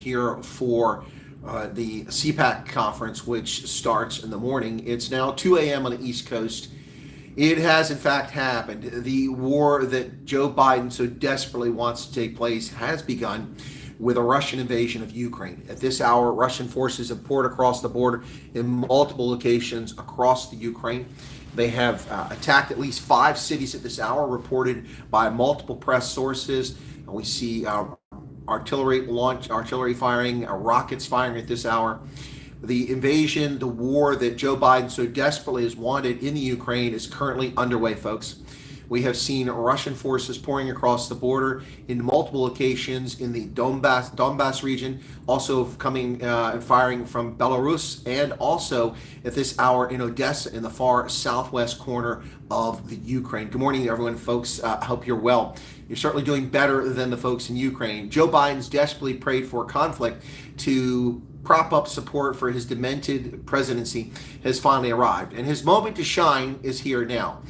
here for the CPAC conference, which starts in the morning. It's now 2 a.m. on the East Coast. It has, in fact, happened. The war that Joe Biden so desperately wants to take place has begun with a Russian invasion of Ukraine. At this hour, Russian forces have poured across the border in multiple locations across the Ukraine. They have attacked at least 5 cities at this hour, reported by multiple press sources. And we see artillery firing, rockets firing at this hour. The invasion, the war that Joe Biden so desperately has wanted in the Ukraine is currently underway, folks. We have seen Russian forces pouring across the border in multiple locations in the Donbass region, also coming and firing from Belarus, and also at this hour in Odessa in the far southwest corner of the Ukraine. Good morning, everyone, folks. I hope you're well. You're certainly doing better than the folks in Ukraine. Joe Biden's desperately prayed for conflict to prop up support for his demented presidency has finally arrived, and his moment to shine is here now.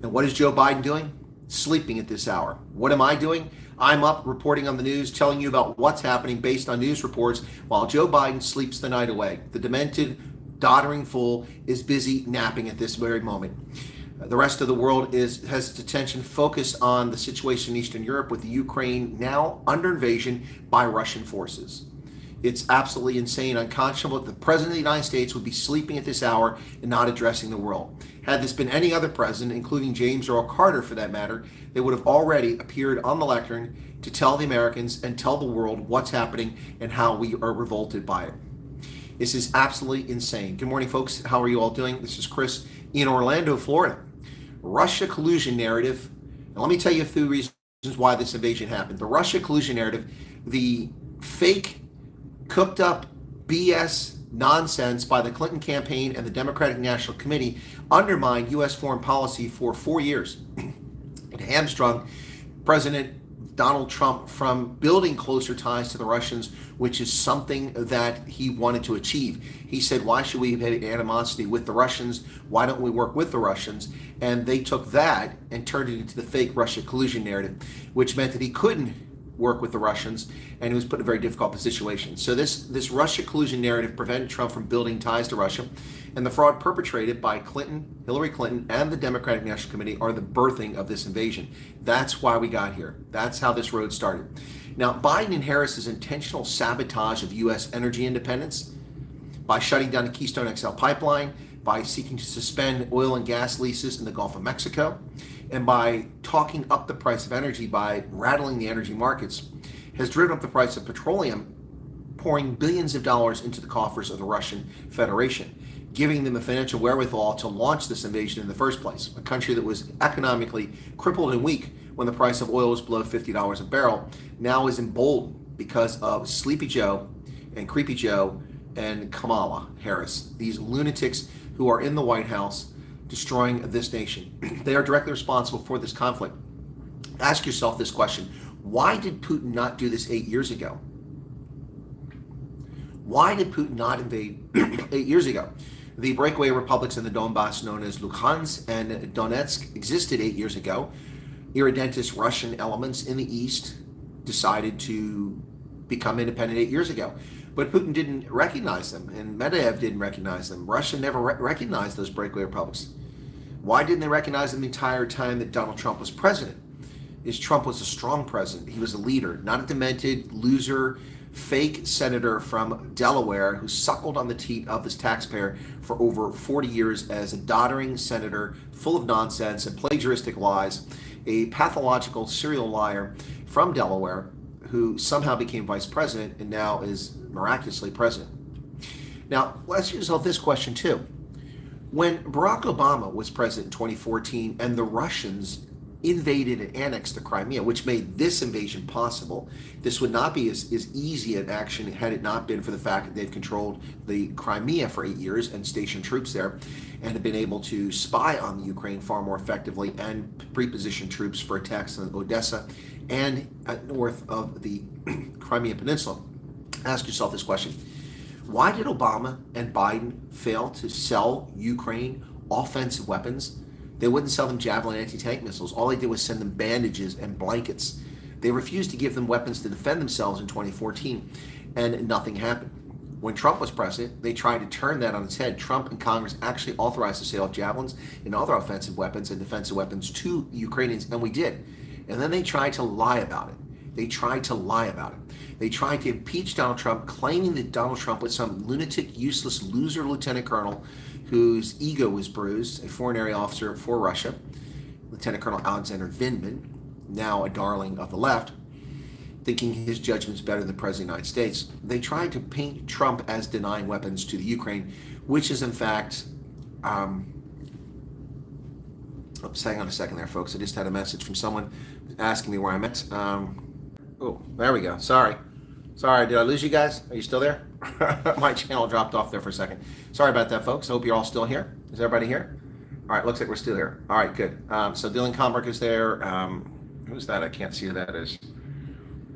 And what is Joe Biden doing? Sleeping at this hour. What am I doing? I'm up reporting on the news, telling you about what's happening based on news reports while Joe Biden sleeps the night away. The demented, doddering fool is busy napping at this very moment. The rest of the world has its attention focused on the situation in Eastern Europe, with the Ukraine now under invasion by Russian forces. It's absolutely insane, unconscionable that the President of the United States would be sleeping at this hour and not addressing the world. Had this been any other president, including James Earl Carter for that matter, they would have already appeared on the lectern to tell the Americans and tell the world what's happening and how we are revolted by it. This is absolutely insane. Good morning, folks. How are you all doing? This is Chris in Orlando, Florida. Russia collusion narrative. And let me tell you a few reasons why this invasion happened. The Russia collusion narrative, the fake cooked up BS nonsense by the Clinton campaign and the Democratic National Committee undermined U.S. foreign policy for 4 years. It hamstrung President Donald Trump from building closer ties to the Russians, which is something that he wanted to achieve. He said, why should we have animosity with the Russians? Why don't we work with the Russians? And they took that and turned it into the fake Russia collusion narrative, which meant that he couldn't work with the Russians, and he was put in a very difficult situation. So this Russia collusion narrative prevented Trump from building ties to Russia, and the fraud perpetrated by Hillary Clinton, and the Democratic National Committee are the birthing of this invasion. That's why we got here. That's how this road started. Now, Biden and Harris's intentional sabotage of U.S. energy independence by shutting down the Keystone XL pipeline, by seeking to suspend oil and gas leases in the Gulf of Mexico, and by talking up the price of energy by rattling the energy markets, has driven up the price of petroleum, pouring billions of dollars into the coffers of the Russian Federation, giving them a financial wherewithal to launch this invasion in the first place. A country that was economically crippled and weak when the price of oil was below $50 a barrel now is emboldened because of Sleepy Joe and Creepy Joe and Kamala Harris, these lunatics who are in the White House destroying this nation. They are directly responsible for this conflict. Ask yourself this question: why did Putin not do this 8 years ago? Why did Putin not invade 8 years ago? The breakaway republics in the Donbass, known as Luhansk and Donetsk, existed 8 years ago. Irredentist Russian elements in the east decided to become independent 8 years ago. But Putin didn't recognize them, and Medvedev didn't recognize them. Russia never recognized those breakaway republics. Why didn't they recognize them the entire time that Donald Trump was president? Trump was a strong president. He was a leader, not a demented, loser, fake senator from Delaware who suckled on the teat of this taxpayer for over 40 years as a doddering senator full of nonsense and plagiaristic lies, a pathological serial liar from Delaware who somehow became vice president and now is miraculously president. Now, let's use this question too. When Barack Obama was president in 2014 and the Russians invaded and annexed the Crimea, which made this invasion possible, this would not be as easy an action had it not been for the fact that they've controlled the Crimea for 8 years and stationed troops there and have been able to spy on the Ukraine far more effectively and pre-position troops for attacks on Odessa and north of the Crimea Peninsula. Ask yourself this question: why did Obama and Biden fail to sell Ukraine offensive weapons? They wouldn't sell them Javelin anti-tank missiles. All they did was send them bandages and blankets. They refused to give them weapons to defend themselves in 2014. and nothing happened. When Trump was president, they tried to turn that on its head. Trump and Congress actually authorized the sale of javelins and other offensive weapons and defensive weapons to Ukrainians, and we did. And then they tried to lie about it. They tried to impeach Donald Trump, claiming that Donald Trump was some lunatic, useless loser lieutenant colonel whose ego was bruised, a foreign area officer for Russia, Lieutenant Colonel Alexander Vindman, now a darling of the left, thinking his judgment's better than the President of the United States. They tried to paint Trump as denying weapons to the Ukraine, which is in fact, oops, hang on a second there, folks. I just had a message from someone asking me where I'm at. Oh, there we go. Sorry, did I lose you guys? Are you still there? My channel dropped off there for a second. Sorry about that, folks. I hope you're all still here. Is everybody here? All right, looks like we're still here. All right, good. So Dylan Comberg is there. Who's that? I can't see who that is.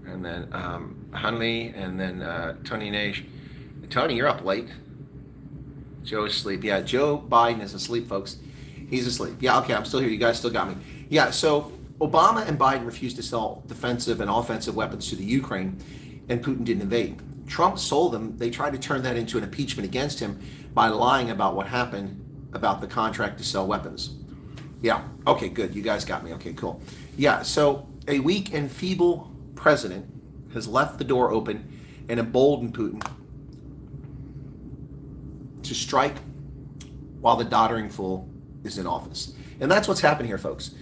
And then Hunley, and then Tony Nage. Tony, you're up late. Joe is asleep. Yeah, Joe Biden is asleep, folks. He's asleep. Yeah, okay, I'm still here. You guys still got me. Yeah, so Obama and Biden refused to sell defensive and offensive weapons to the Ukraine, and Putin didn't invade. Trump sold them. They tried to turn that into an impeachment against him by lying about what happened about the contract to sell weapons. Yeah, okay, good. You guys got me. Okay, cool. Yeah, so a weak and feeble president has left the door open and emboldened Putin to strike while the doddering fool is in office. And that's what's happened here, folks.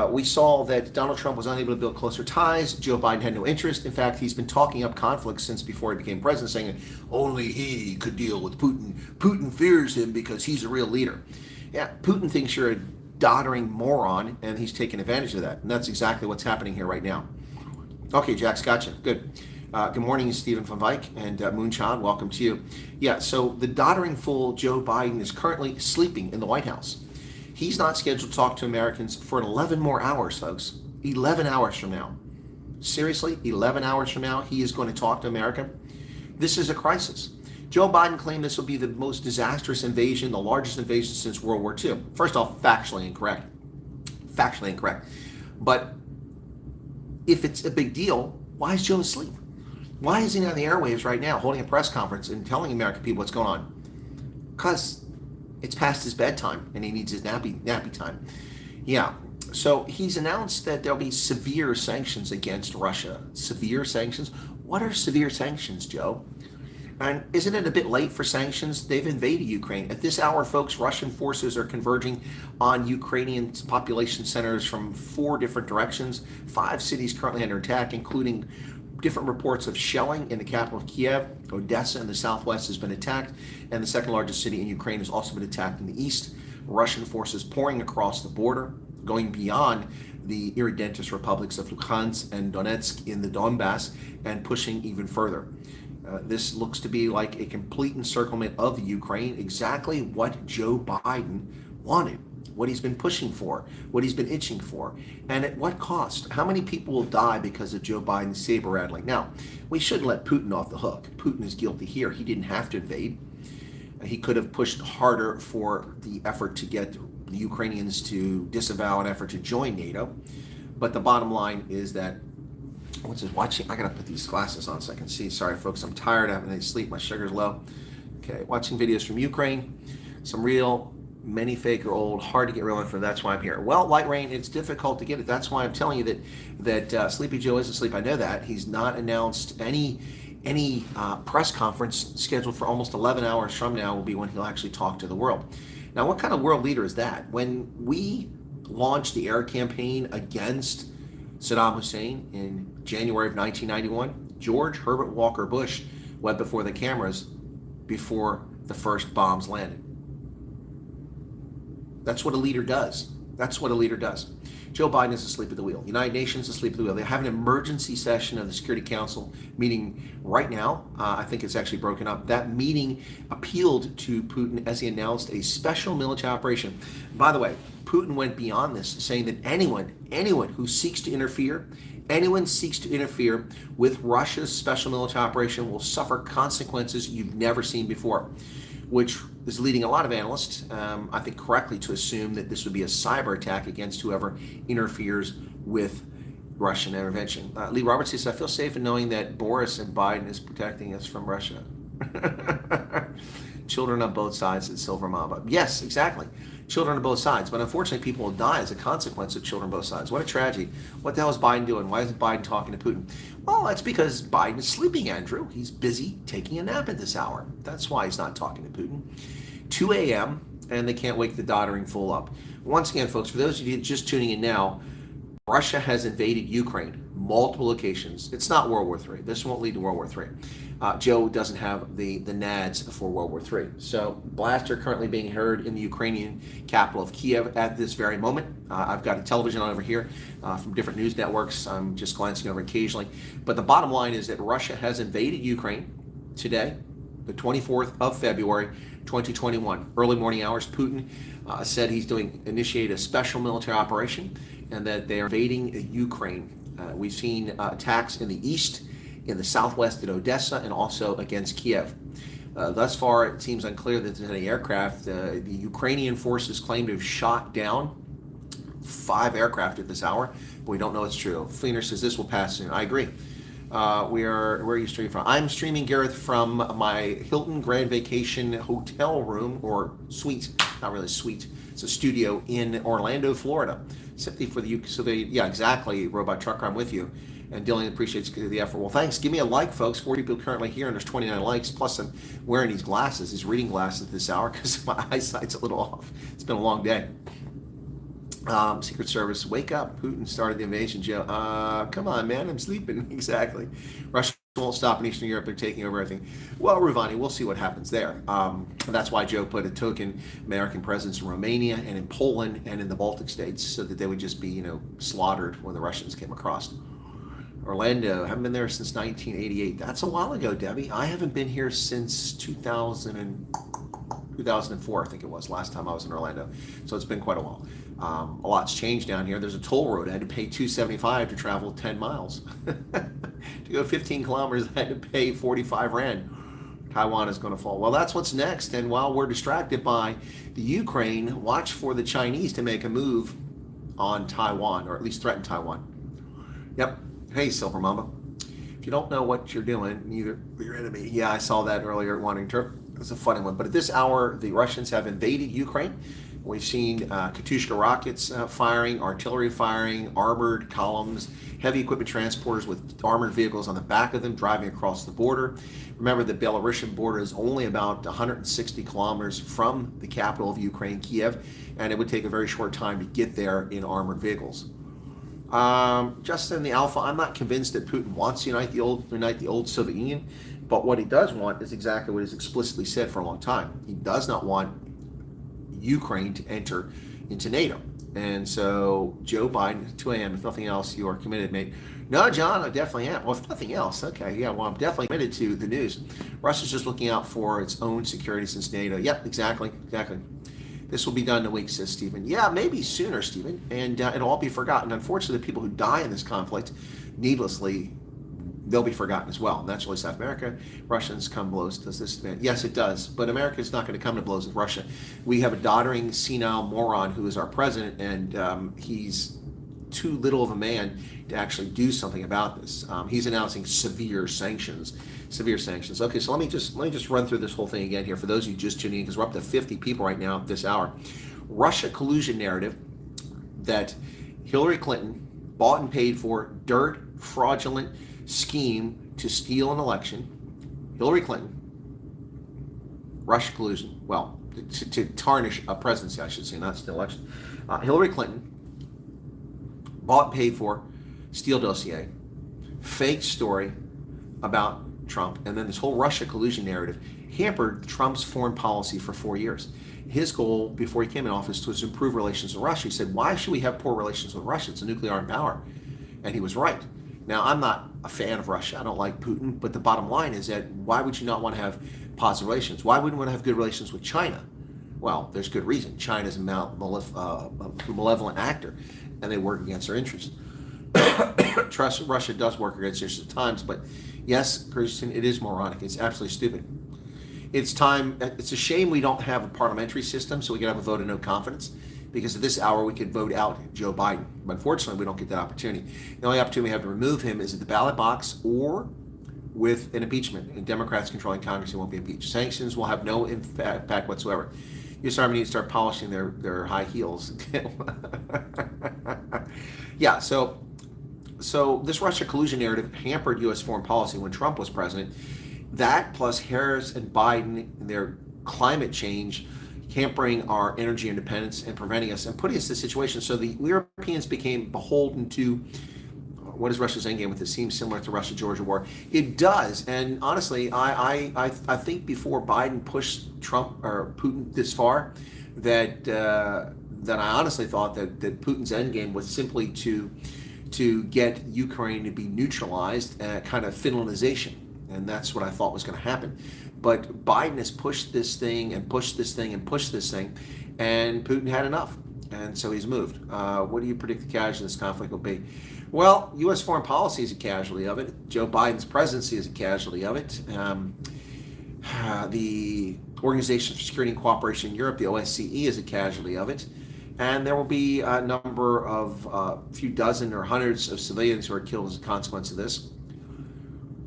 We saw that Donald Trump was unable to build closer ties. Joe Biden had no interest. In fact, he's been talking up conflicts since before he became president, saying that only he could deal with Putin. Putin fears him because he's a real leader. Yeah, Putin thinks you're a doddering moron, and he's taking advantage of that. And that's exactly what's happening here right now. Okay, Jack's gotcha. Good. Good morning, Stephen van Wyk and Moonchild. Welcome to you. Yeah, so the doddering fool Joe Biden is currently sleeping in the White House. He's not scheduled to talk to Americans for 11 more hours, folks. 11 hours from now. Seriously, 11 hours from now, he is going to talk to America? This is a crisis. Joe Biden claimed this will be the most disastrous invasion, the largest invasion since World War II. First off, factually incorrect. Factually incorrect. But if it's a big deal, why is Joe asleep? Why is he on the airwaves right now holding a press conference and telling American people what's going on? Because it's past his bedtime and he needs his nappy time. Yeah, so he's announced that there'll be severe sanctions against Russia. Severe sanctions? What are severe sanctions, Joe? And isn't it a bit late for sanctions? They've invaded Ukraine. At this hour, folks, Russian forces are converging on Ukrainian population centers from 4 different directions. 5 cities currently under attack, including different reports of shelling in the capital of Kiev. Odessa in the southwest has been attacked, and the second largest city in Ukraine has also been attacked in the east. Russian forces pouring across the border, going beyond the irredentist republics of Luhansk and Donetsk in the Donbass, and pushing even further. This looks to be like a complete encirclement of the Ukraine, exactly what Joe Biden wanted, what he's been pushing for, what he's been itching for, and at what cost? How many people will die because of Joe Biden's saber rattling? Now, we shouldn't let Putin off the hook. Putin is guilty here. He didn't have to invade. He could have pushed harder for the effort to get the Ukrainians to disavow an effort to join NATO. But the bottom line is that, what's it watching? I gotta put these glasses on so I can see. Sorry, folks, I'm tired. I haven't had any sleep. My sugar's low. Okay, watching videos from Ukraine. Some real, many fake or old, hard to get real info. That's why I'm here. Well, Light Rain, it's difficult to get it. That's why I'm telling you that Sleepy Joe isn't asleep. I know that. He's not announced any press conference scheduled for almost 11 hours from now will be when he'll actually talk to the world. Now, what kind of world leader is that? When we launched the air campaign against Saddam Hussein in January of 1991, George Herbert Walker Bush went before the cameras before the first bombs landed. That's what a leader does. That's what a leader does. Joe Biden is asleep at the wheel. United Nations is asleep at the wheel. They have an emergency session of the Security Council meeting right now. I think it's actually broken up. That meeting appealed to Putin as he announced a special military operation. By the way, Putin went beyond this, saying that anyone who seeks to interfere, with Russia's special military operation will suffer consequences you've never seen before, which is leading a lot of analysts, I think correctly, to assume that this would be a cyber attack against whoever interferes with Russian intervention. Lee Roberts says, I feel safe in knowing that Boris and Biden is protecting us from Russia. Children on both sides at Silver Mamba. Yes, exactly. Children on both sides. But unfortunately, people will die as a consequence of children on both sides. What a tragedy. What the hell is Biden doing? Why isn't Biden talking to Putin? Well, that's because Biden is sleeping, Andrew. He's busy taking a nap at this hour. That's why he's not talking to Putin. 2 a.m., and they can't wake the doddering fool up. Once again, folks, for those of you just tuning in now, Russia has invaded Ukraine, multiple locations. It's not World War III. This won't lead to World War III. Joe doesn't have the nads for World War III. So blasts are currently being heard in the Ukrainian capital of Kiev at this very moment. I've got a television on over here from different news networks. I'm just glancing over occasionally. But the bottom line is that Russia has invaded Ukraine today, the 24th of February, 2021. Early morning hours, Putin said he's initiated a special military operation and that they're invading Ukraine. We've seen attacks in the east, in the southwest at Odessa, and also against Kiev. Thus far, it seems unclear that there's any aircraft. The Ukrainian forces claim to have shot down 5 aircraft at this hour, but we don't know it's true. Fleener says this will pass soon. I agree. Where are you streaming from? I'm streaming, Gareth, from my Hilton Grand Vacation hotel room, or suite, not really suite. It's a studio in Orlando, Florida. Simply for the yeah, exactly, Robot Trucker, I'm with you. And Dylan appreciates the effort. Well, thanks. Give me a like, folks. 40 people currently here, and there's 29 likes. Plus, I'm wearing these glasses, these reading glasses this hour, because my eyesight's a little off. It's been a long day. Secret Service, wake up. Putin started the invasion, Joe. Come on, man, I'm sleeping. Exactly. Russia won't stop in Eastern Europe. They're taking over everything. Well, Ruvani, we'll see what happens there. That's why Joe put a token American presence in Romania and in Poland and in the Baltic states, so that they would just be, slaughtered when the Russians came across. Orlando, haven't been there since 1988. That's a while ago, Debbie. I haven't been here since 2004, I think it was, last time I was in Orlando. So it's been quite a while. A lot's changed down here. There's a toll road. I had to pay $275 to travel 10 miles. To go 15 kilometers, I had to pay 45 Rand. Taiwan is going to fall. Well, that's what's next. And while we're distracted by the Ukraine, watch for the Chinese to make a move on Taiwan, or at least threaten Taiwan. Yep. Hey, Silver Mama. If you don't know what you're doing, neither your enemy. Yeah, I saw that earlier at Wandering Turk. It's a funny one. But at this hour, the Russians have invaded Ukraine. We've seen Katyusha rockets firing, artillery firing, armored columns, heavy equipment transporters with armored vehicles on the back of them driving across the border. Remember, the Belarusian border is only about 160 kilometers from the capital of Ukraine, Kiev, and it would take a very short time to get there in armored vehicles. Justin the Alpha, I'm not convinced that Putin wants to unite the old Soviet Union, but what he does want is exactly what he's explicitly said for a long time. He does not want Ukraine to enter into NATO. And so Joe Biden, 2 a.m., if nothing else, you are committed, mate. No, John, I definitely am. Well, if nothing else, okay, yeah, well, I'm definitely committed to the news. Russia's just looking out for its own security since NATO. Yep, exactly. This will be done in a week, says Stephen. Yeah, maybe sooner, Stephen, and it'll all be forgotten. Unfortunately, the people who die in this conflict needlessly, they'll be forgotten as well. And that's really South America. Russians come blows. Does this? Yes, it does. But America is not going to come to blows with Russia. We have a doddering, senile moron who is our president, and he's too little of a man to actually do something about this. He's announcing severe sanctions. Okay, so let me just run through this whole thing again here for those of you just tuning in, because we're up to 50 people right now at this hour. Russia collusion narrative that Hillary Clinton bought and paid for, dirt, fraudulent scheme to steal an election. Hillary Clinton, Russia collusion, well, to tarnish a presidency, I should say, not steal an election. Hillary Clinton bought and paid for, steal dossier, fake story about Trump, and then this whole Russia collusion narrative hampered Trump's foreign policy for 4 years. His goal before he came in office was to improve relations with Russia. He said, why should we have poor relations with Russia? It's a nuclear armed power. And he was right. Now, I'm not a fan of Russia. I don't like Putin. But the bottom line is that why would you not want to have positive relations? Why wouldn't you want to have good relations with China? Well, there's good reason. China's a malevolent actor, and they work against our interests. Trust Russia does work against us at times, but yes, Christian, it is moronic. It's absolutely stupid. It's time. It's a shame we don't have a parliamentary system so we can have a vote of no confidence, because at this hour we could vote out Joe Biden. But unfortunately, we don't get that opportunity. The only opportunity we have to remove him is at the ballot box or with an impeachment. And Democrats controlling Congress, he won't be impeached. Sanctions will have no impact whatsoever. U.S. Army needs to start polishing their high heels. Yeah, so this Russia collusion narrative hampered U.S. foreign policy when Trump was president. That plus Harris and Biden and their climate change hampering our energy independence and preventing us and putting us in a situation. So the Europeans became beholden to what is Russia's endgame with this? Seems similar to Russia-Georgia war. It does, and honestly, I think before Biden pushed Trump or Putin this far, that I honestly thought that Putin's endgame was simply to get Ukraine to be neutralized, kind of Finlandization, and that's what I thought was going to happen. But Biden has pushed this thing and pushed this thing and pushed this thing, and Putin had enough, and so he's moved. What do you predict the casualty of this conflict will be? Well, U.S. foreign policy is a casualty of it. Joe Biden's presidency is a casualty of it. The Organization for Security and Cooperation in Europe, the OSCE, is a casualty of it. And there will be a number of few dozen or hundreds of civilians who are killed as a consequence of this.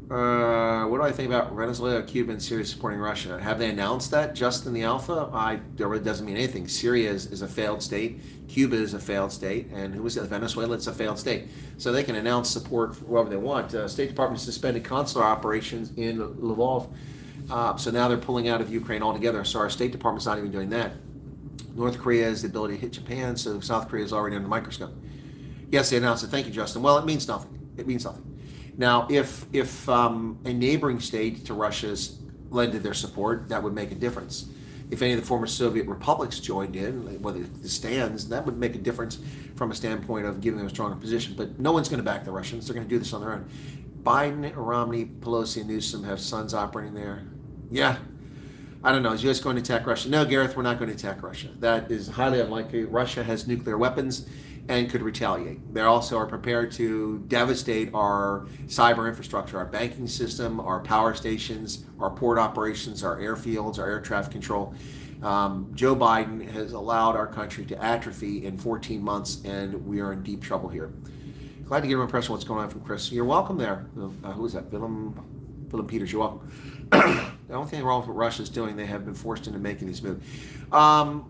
What do I think about Venezuela, Cuba, and Syria supporting Russia? Have they announced that just in the alpha? That really doesn't mean anything. Syria is a failed state. Cuba is a failed state. And who is it? Venezuela? It's a failed state. So they can announce support for whoever they want. State Department suspended consular operations in Lvov. So now they're pulling out of Ukraine altogether. So our State Department's not even doing that. North Korea has the ability to hit Japan, so South Korea is already under the microscope. Yes, they announced it. Thank you, Justin. Well, it means nothing. It means nothing. Now, if a neighboring state to Russia's lended their support, that would make a difference. If any of the former Soviet republics joined in, whether the stands, that would make a difference from a standpoint of giving them a stronger position. But no one's going to back the Russians. They're going to do this on their own. Biden, Romney, Pelosi, and Newsom have sons operating there. Yeah. I don't know. Is U.S. going to attack Russia? No, Gareth, we're not going to attack Russia. That is highly unlikely. Russia has nuclear weapons and could retaliate. They also are prepared to devastate our cyber infrastructure, our banking system, our power stations, our port operations, our airfields, our air traffic control. Joe Biden has allowed our country to atrophy in 14 months, and we are in deep trouble here. Glad to get an impression of what's going on from Chris. You're welcome there. Who is that? Willem Peters, you're welcome. The only thing wrong with what Russia's doing, they have been forced into making these moves.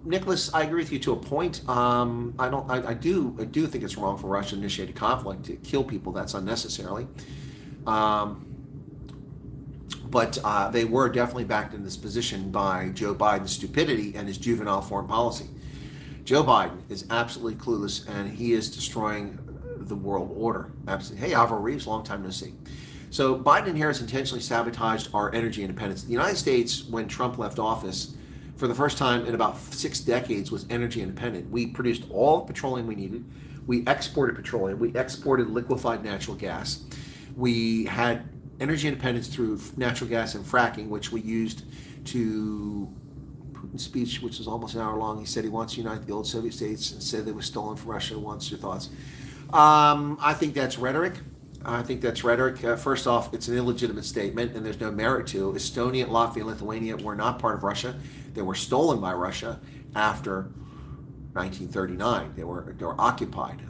Nicholas, I agree with you to a point. I do think it's wrong for Russia to initiate a conflict to kill people. That's unnecessarily. But they were definitely backed in this position by Joe Biden's stupidity and his juvenile foreign policy. Joe Biden is absolutely clueless, and he is destroying the world order. Absolutely. Hey, Alvaro Reeves, long time no see. So Biden and Harris intentionally sabotaged our energy independence. The United States, when Trump left office, for the first time in about 6 decades, was energy independent. We produced all the petroleum we needed. We exported petroleum. We exported liquefied natural gas. We had energy independence through natural gas and fracking, which we used to Putin's speech, which was almost an hour long. He said he wants to unite the old Soviet states and said they were stolen from Russia. Wants your thoughts? I think that's rhetoric. First off, it's an illegitimate statement, and there's no merit to. Estonia, Latvia, and Lithuania were not part of Russia. They were stolen by Russia after 1939. They were occupied.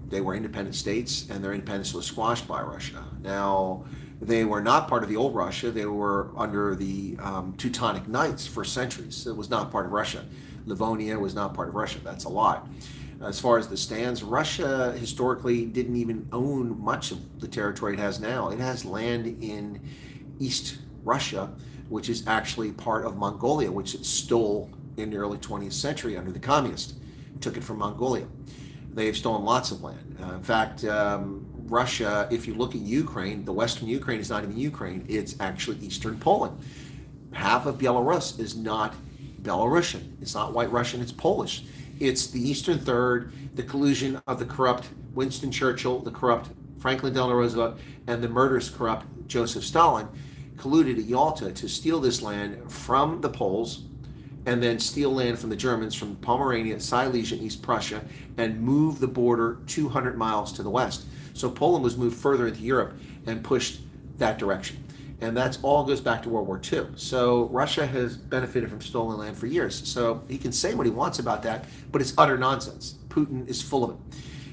They were independent states, and their independence was squashed by Russia. Now, they were not part of the old Russia. They were under the Teutonic Knights for centuries. It was not part of Russia. Livonia was not part of Russia. That's a lie. As far as the stands, Russia historically didn't even own much of the territory it has now. It has land in East Russia, which is actually part of Mongolia, which it stole in the early 20th century under the communists. It took it from Mongolia. They've stolen lots of land. In fact, Russia, if you look at Ukraine, the western Ukraine is not even Ukraine. It's actually eastern Poland. Half of Belarus is not Belarusian. It's not White Russian, it's Polish. It's the Eastern Third, the collusion of the corrupt Winston Churchill, the corrupt Franklin Delano Roosevelt, and the murderous corrupt Joseph Stalin colluded at Yalta to steal this land from the Poles and then steal land from the Germans from Pomerania, Silesia, and East Prussia, and move the border 200 miles to the west. So Poland was moved further into Europe and pushed that direction. And that's all goes back to World War II. So Russia has benefited from stolen land for years. So he can say what he wants about that, but it's utter nonsense. Putin is full of it.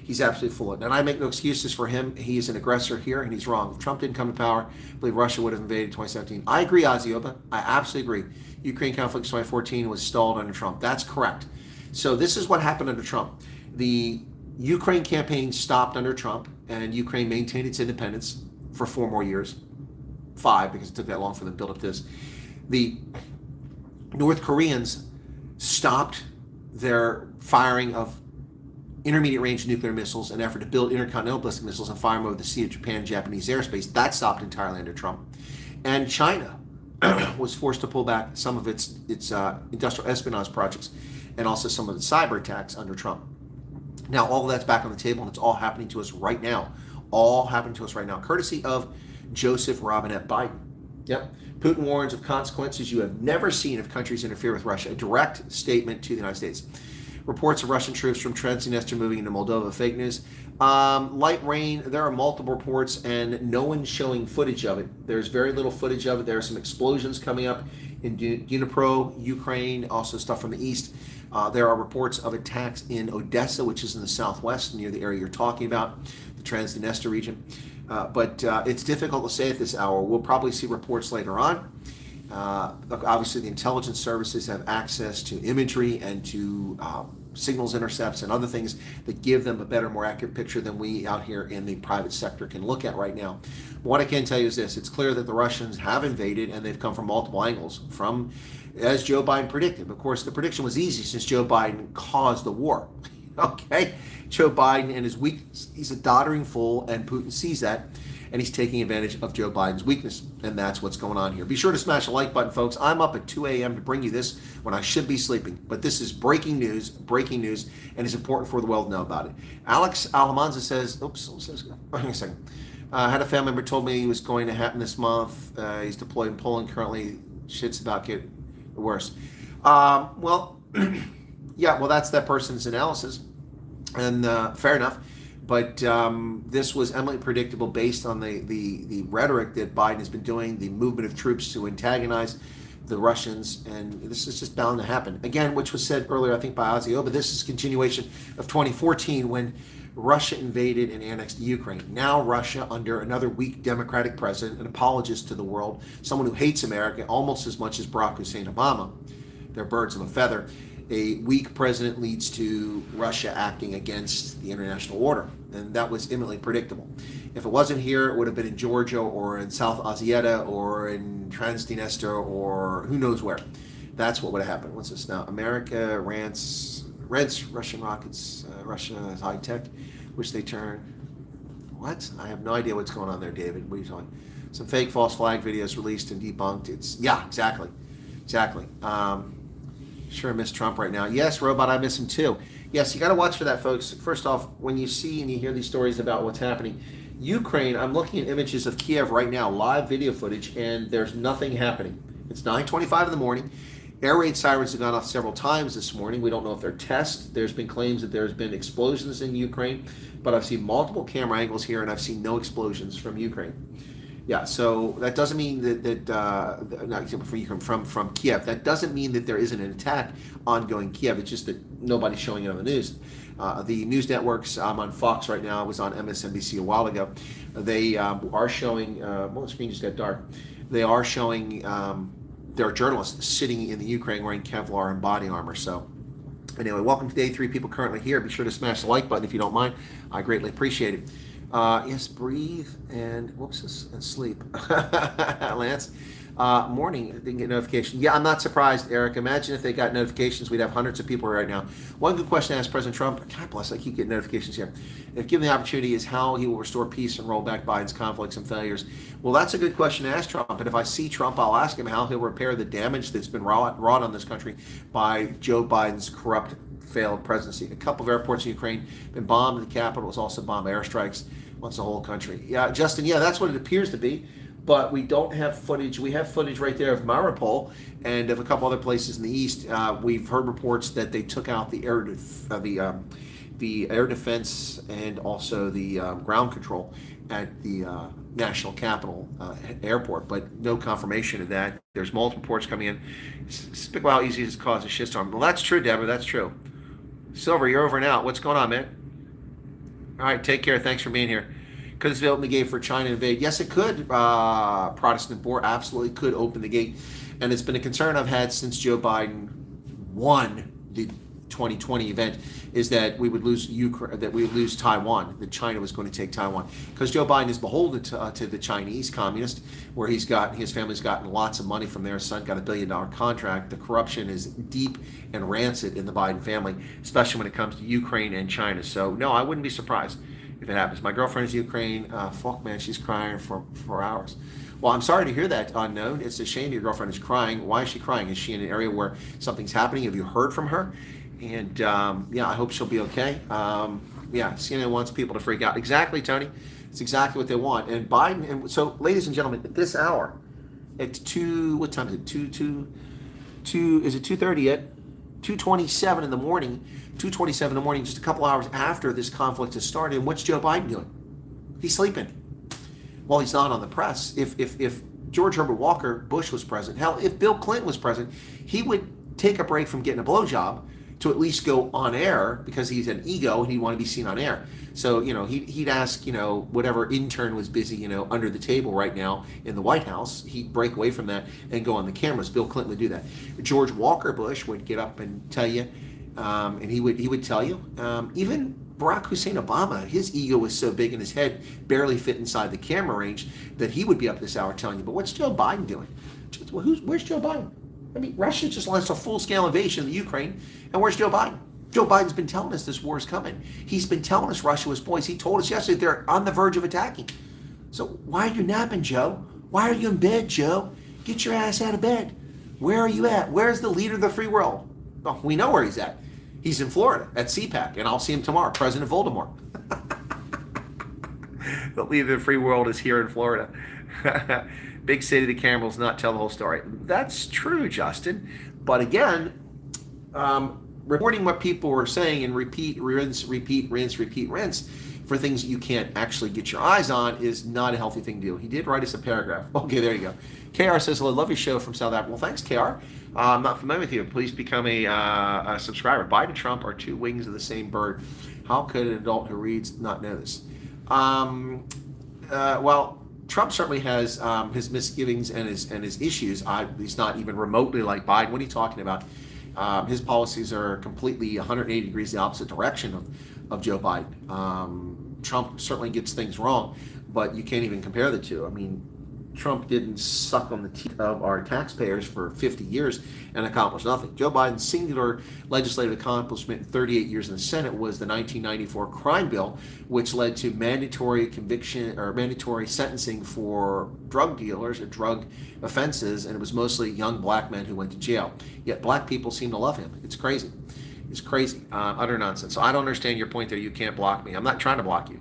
He's absolutely full of it. And I make no excuses for him. He is an aggressor here, and he's wrong. If Trump didn't come to power, I believe Russia would have invaded 2017. I agree, Ozzy. I absolutely agree. Ukraine conflict in 2014 was stalled under Trump. That's correct. So this is what happened under Trump. The Ukraine campaign stopped under Trump, and Ukraine maintained its independence for 4 more years. 5, because it took that long for them to build up this. The North Koreans stopped their firing of intermediate range nuclear missiles in an effort to build intercontinental ballistic missiles and fire them over the sea of Japan and Japanese airspace. That stopped entirely under Trump. And China was forced to pull back some of its industrial espionage projects and also some of its cyber attacks under Trump. Now, all of that's back on the table, and it's all happening to us right now. All happening to us right now, courtesy of Joseph Robinette Biden. Yep. Putin warns of consequences you have never seen if countries interfere with Russia. A direct statement to the United States. Reports of Russian troops from Transnistria moving into Moldova. Fake news. Light rain. There are multiple reports, and no one's showing footage of it. There's very little footage of it. There are some explosions coming up in Dnipro, Ukraine, also stuff from the east. There are reports of attacks in Odessa, which is in the southwest, near the area you're talking about, the Transnistria region. But it's difficult to say at this hour. We'll probably see reports later on. Obviously, the intelligence services have access to imagery and to signals intercepts and other things that give them a better, more accurate picture than we out here in the private sector can look at right now. But what I can tell you is this. It's clear that the Russians have invaded, and they've come from multiple angles, from, as Joe Biden predicted. Of course, the prediction was easy since Joe Biden caused the war. Okay? Joe Biden and his weakness. He's a doddering fool, and Putin sees that, and he's taking advantage of Joe Biden's weakness, and that's what's going on here. Be sure to smash the like button, folks. I'm up at 2 a.m. to bring you this when I should be sleeping, but this is breaking news, and it's important for the world to know about it. Alex Alamanza says, hang on a second. Had a family member told me he was going to happen this month. He's deployed in Poland currently. Shit's about to get worse. Well, yeah, well, that's that person's analysis, and fair enough. But this was eminently predictable based on the rhetoric that Biden has been doing, the movement of troops to antagonize the Russians, and this is just bound to happen. Again, which was said earlier, I think, by Ozzy, but this is continuation of 2014 when Russia invaded and annexed Ukraine. Now Russia, under another weak Democratic president, an apologist to the world, someone who hates America almost as much as Barack Hussein Obama. They're birds of a feather. A weak president leads to Russia acting against the international order, and that was imminently predictable. If it wasn't here, it would have been in Georgia or in South Ossetia or in Transnistria or who knows where. That's what would have happened. What's this now? America rents Russian rockets. Russia is high tech, which they turn. What? I have no idea what's going on there, David. What are you talking? Some fake false flag videos released and debunked. Exactly. Sure miss Trump right now. Yes, Robot, I miss him too. Yes, you got to watch for that, folks. First off, when you see and you hear these stories about what's happening, Ukraine, I'm looking at images of Kiev right now, live video footage, and there's nothing happening. It's 9:25 in the morning. Air raid sirens have gone off several times this morning. We don't know if they're tests. There's been claims that there's been explosions in Ukraine, but I've seen multiple camera angles here, and I've seen no explosions from Ukraine. Yeah, so that doesn't mean from Kiev. That doesn't mean that there isn't an attack ongoing Kiev. It's just that nobody's showing it on the news. The news networks, I'm on Fox right now. I was on MSNBC a while ago. They are showing, the screen just got dark. They are showing there are journalists sitting in the Ukraine wearing Kevlar and body armor. So anyway, welcome to day 3. People currently here. Be sure to smash the like button if you don't mind. I greatly appreciate it. Yes, breathe and and sleep. Lance, morning, didn't get notification. Yeah, I'm not surprised, Eric. Imagine if they got notifications, we'd have hundreds of people right now. One good question to ask President Trump, God bless, I keep getting notifications here. If given the opportunity, is how he will restore peace and roll back Biden's conflicts and failures. Well, that's a good question to ask Trump. And if I see Trump, I'll ask him how he'll repair the damage that's been wrought on this country by Joe Biden's corrupt, failed presidency. A couple of airports in Ukraine been bombed. The capital was also bombed by airstrikes. Once the whole country. Yeah, Justin, yeah, that's what it appears to be. But we don't have footage. We have footage right there of Mariupol and of a couple other places in the east. We've heard reports that they took out the the air defense and also the ground control at the national capital airport, but no confirmation of that. There's multiple reports coming in. Speak about how easy it is to cause a shitstorm. Well, that's true, Deborah. That's true. Silver, you're over and out. What's going on, man? All right, take care. Thanks for being here. Could this open the gate for China to invade? Yes, it could. Protestant Board absolutely could open the gate, and it's been a concern I've had since Joe Biden won the 2020 event, is that we would lose Ukraine, that we would lose Taiwan, that China was going to take Taiwan, because Joe Biden is beholden to the Chinese communist, where his family's gotten lots of money from there. His son got $1 billion contract. The corruption is deep and rancid in the Biden family, especially when it comes to Ukraine and China. So no, I wouldn't be surprised if it happens. My girlfriend is Ukraine. Fuck, man, she's crying for hours. Well, I'm sorry to hear that, unknown. It's a shame your girlfriend is crying. Why is she crying? Is she in an area where something's happening? Have you heard from her? And yeah, I hope she'll be okay. Yeah, CNN wants people to freak out. Exactly, Tony. It's exactly what they want. And Biden, and so, ladies and gentlemen, at this hour, at 2, what time is it? 2, is it 2:30 yet? 2:27 in the morning, 2:27 in the morning, just a couple hours after this conflict has started. And what's Joe Biden doing? He's sleeping. Well, he's not on the press. If George Herbert Walker Bush was president, hell, if Bill Clinton was president, he would take a break from getting a blowjob to at least go on air, because he's an ego and he'd want to be seen on air. So, he'd ask, whatever intern was busy, under the table right now in the White House, he'd break away from that and go on the cameras. Bill Clinton would do that. George Walker Bush would get up and tell you, and he would tell you, even Barack Hussein Obama, his ego was so big and his head barely fit inside the camera range that he would be up this hour telling you. But what's Joe Biden doing? Where's Joe Biden? I mean, Russia just launched a full-scale invasion of the Ukraine, and where's Joe Biden? Joe Biden's been telling us this war is coming. He's been telling us Russia was poised. He told us yesterday they're on the verge of attacking. So why are you napping, Joe? Why are you in bed, Joe? Get your ass out of bed. Where are you at? Where's the leader of the free world? Well, we know where he's at. He's in Florida at CPAC, and I'll see him tomorrow, President Voldemort. The leader of the free world is here in Florida. Big city, the camera will not tell the whole story. That's true, Justin. But again, reporting what people were saying and repeat, rinse for things that you can't actually get your eyes on is not a healthy thing to do. He did write us a paragraph. Okay, there you go. KR says, hello, love your show from South Africa. Well, thanks, KR. I'm not familiar with you. Please become a subscriber. Biden and Trump are two wings of the same bird. How could an adult who reads not know this? Well, Trump certainly has his misgivings and his issues. He's not even remotely like Biden. What are you talking about? His policies are completely 180 degrees the opposite direction of Joe Biden. Trump certainly gets things wrong, but you can't even compare the two. I mean, Trump didn't suck on the teeth of our taxpayers for 50 years and accomplish nothing. Joe Biden's singular legislative accomplishment in 38 years in the Senate was the 1994 crime bill, which led to mandatory conviction or mandatory sentencing for drug dealers or drug offenses, and it was mostly young black men who went to jail. Yet black people seem to love him. It's crazy. It's crazy. Utter nonsense. So I don't understand your point there. You can't block me. I'm not trying to block you.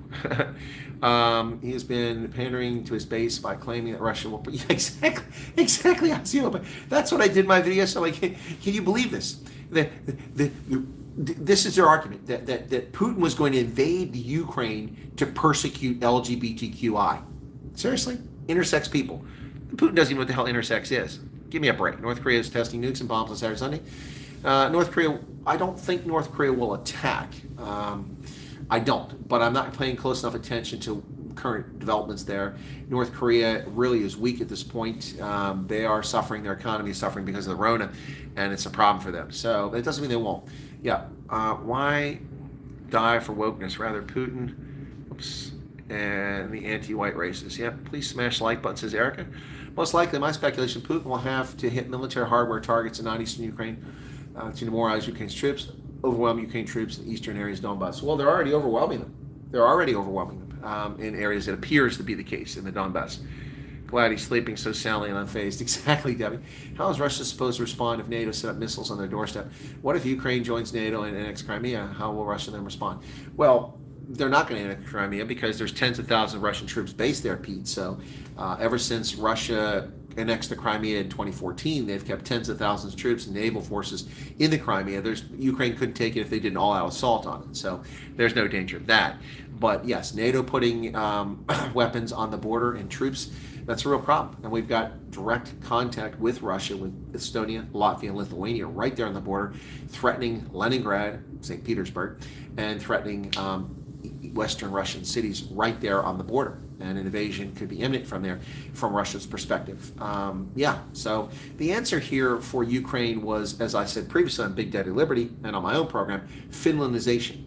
He has been pandering to his base by claiming that Russia will... Yeah, exactly. That's what I did in my video. So like, can you believe this? This is their argument, that Putin was going to invade the Ukraine to persecute LGBTQI. Seriously? Intersex people. Putin doesn't even know what the hell intersex is. Give me a break. North Korea is testing nukes and bombs on Saturday, Sunday. North Korea, I don't think North Korea will attack. I don't, but I'm not paying close enough attention to current developments there. North Korea really is weak at this point. They are suffering, their economy is suffering because of the Rona, and it's a problem for them. So it doesn't mean they won't. Yeah, why die for wokeness? Rather Putin, and the anti-white races. Yeah, please smash the like button, says Erica. Most likely, my speculation, Putin will have to hit military hardware targets in non-eastern Ukraine to demoralize Ukraine's troops, overwhelm Ukraine troops in eastern areas of Donbass. Well, they're already overwhelming them. In areas that appears to be the case in the Donbass. Glad he's sleeping so soundly and unfazed. Exactly, Debbie. How is Russia supposed to respond if NATO set up missiles on their doorstep? What if Ukraine joins NATO and annexes Crimea? How will Russia then respond? Well, they're not going to annex Crimea because there's tens of thousands of Russian troops based there, Pete. So ever since Russia annexed the Crimea in 2014, they've kept tens of thousands of troops and naval forces in the Crimea. Ukraine couldn't take it if they did an all-out assault on it, so there's no danger of that. But yes, NATO putting weapons on the border and troops, that's a real problem. And we've got direct contact with Russia, with Estonia, Latvia, and Lithuania right there on the border, threatening Leningrad, St. Petersburg, and threatening Western Russian cities right there on the border. And an invasion could be imminent from there, from Russia's perspective. So the answer here for Ukraine was, as I said previously on Big Daddy Liberty and on my own program, Finlandization.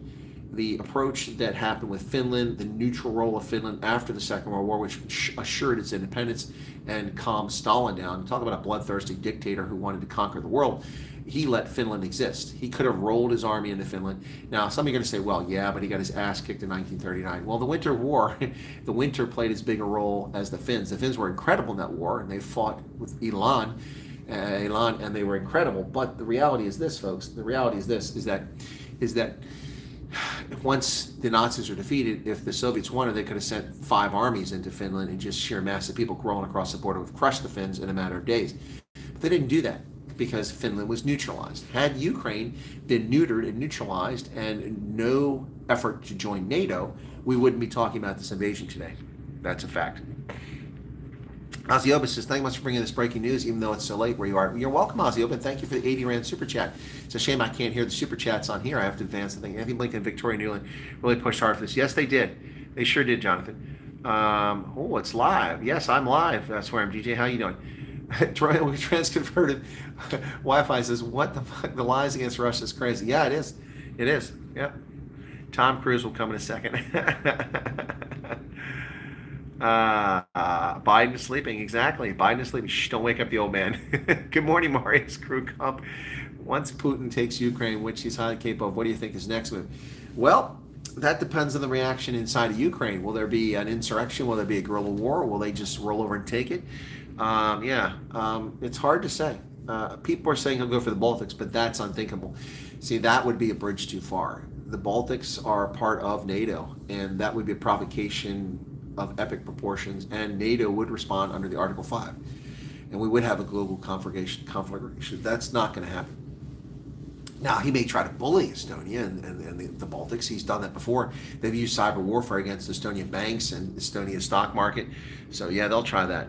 The approach that happened with Finland, the neutral role of Finland after the Second World War, which assured its independence and calmed Stalin down. Talk about a bloodthirsty dictator who wanted to conquer the world. He let Finland exist. He could have rolled his army into Finland. Now, some of you are going to say, well, yeah, but he got his ass kicked in 1939. Well, the Winter War, the winter played as big a role as the Finns. The Finns were incredible in that war, and they fought with Elan, and they were incredible. But the reality is this, folks. The reality is this, is that once the Nazis were defeated, if the Soviets wanted, they could have sent 5 armies into Finland, and just sheer mass of people crawling across the border would have crushed the Finns in a matter of days. But they didn't do that, because Finland was neutralized. Had Ukraine been neutered and neutralized and no effort to join NATO, we wouldn't be talking about this invasion today. That's a fact. Ozzy says, thank you much for bringing this breaking news, even though it's so late where you are. You're welcome, Ozzy. Thank you for the 80 Rand super chat. It's a shame I can't hear the super chats on here. I have to advance the thing. Anthony Blinken and Victoria Nuland really pushed hard for this. Yes, they did. They sure did, Jonathan. It's live. Yes, I'm live. That's where I'm. DJ, how you doing? We transconverted. Wi-Fi says, what the fuck? The lies against Russia is crazy. Yeah, it is. It is. Yep. Tom Cruise will come in a second. Biden is sleeping. Exactly. Biden is sleeping. Shh, don't wake up the old man. Good morning, Marius Crew Comp. Once Putin takes Ukraine, which he's highly capable of, what do you think is next move? Well, that depends on the reaction inside of Ukraine. Will there be an insurrection? Will there be a guerrilla war? Will they just roll over and take it? It's hard to say. People are saying he'll go for the Baltics, but that's unthinkable. See, that would be a bridge too far. The Baltics are part of NATO, and that would be a provocation of epic proportions, and NATO would respond under the Article 5. And we would have a global conflagration. That's not going to happen. Now, he may try to bully Estonia and the Baltics. He's done that before. They've used cyber warfare against Estonian banks and Estonia's stock market. So, yeah, they'll try that.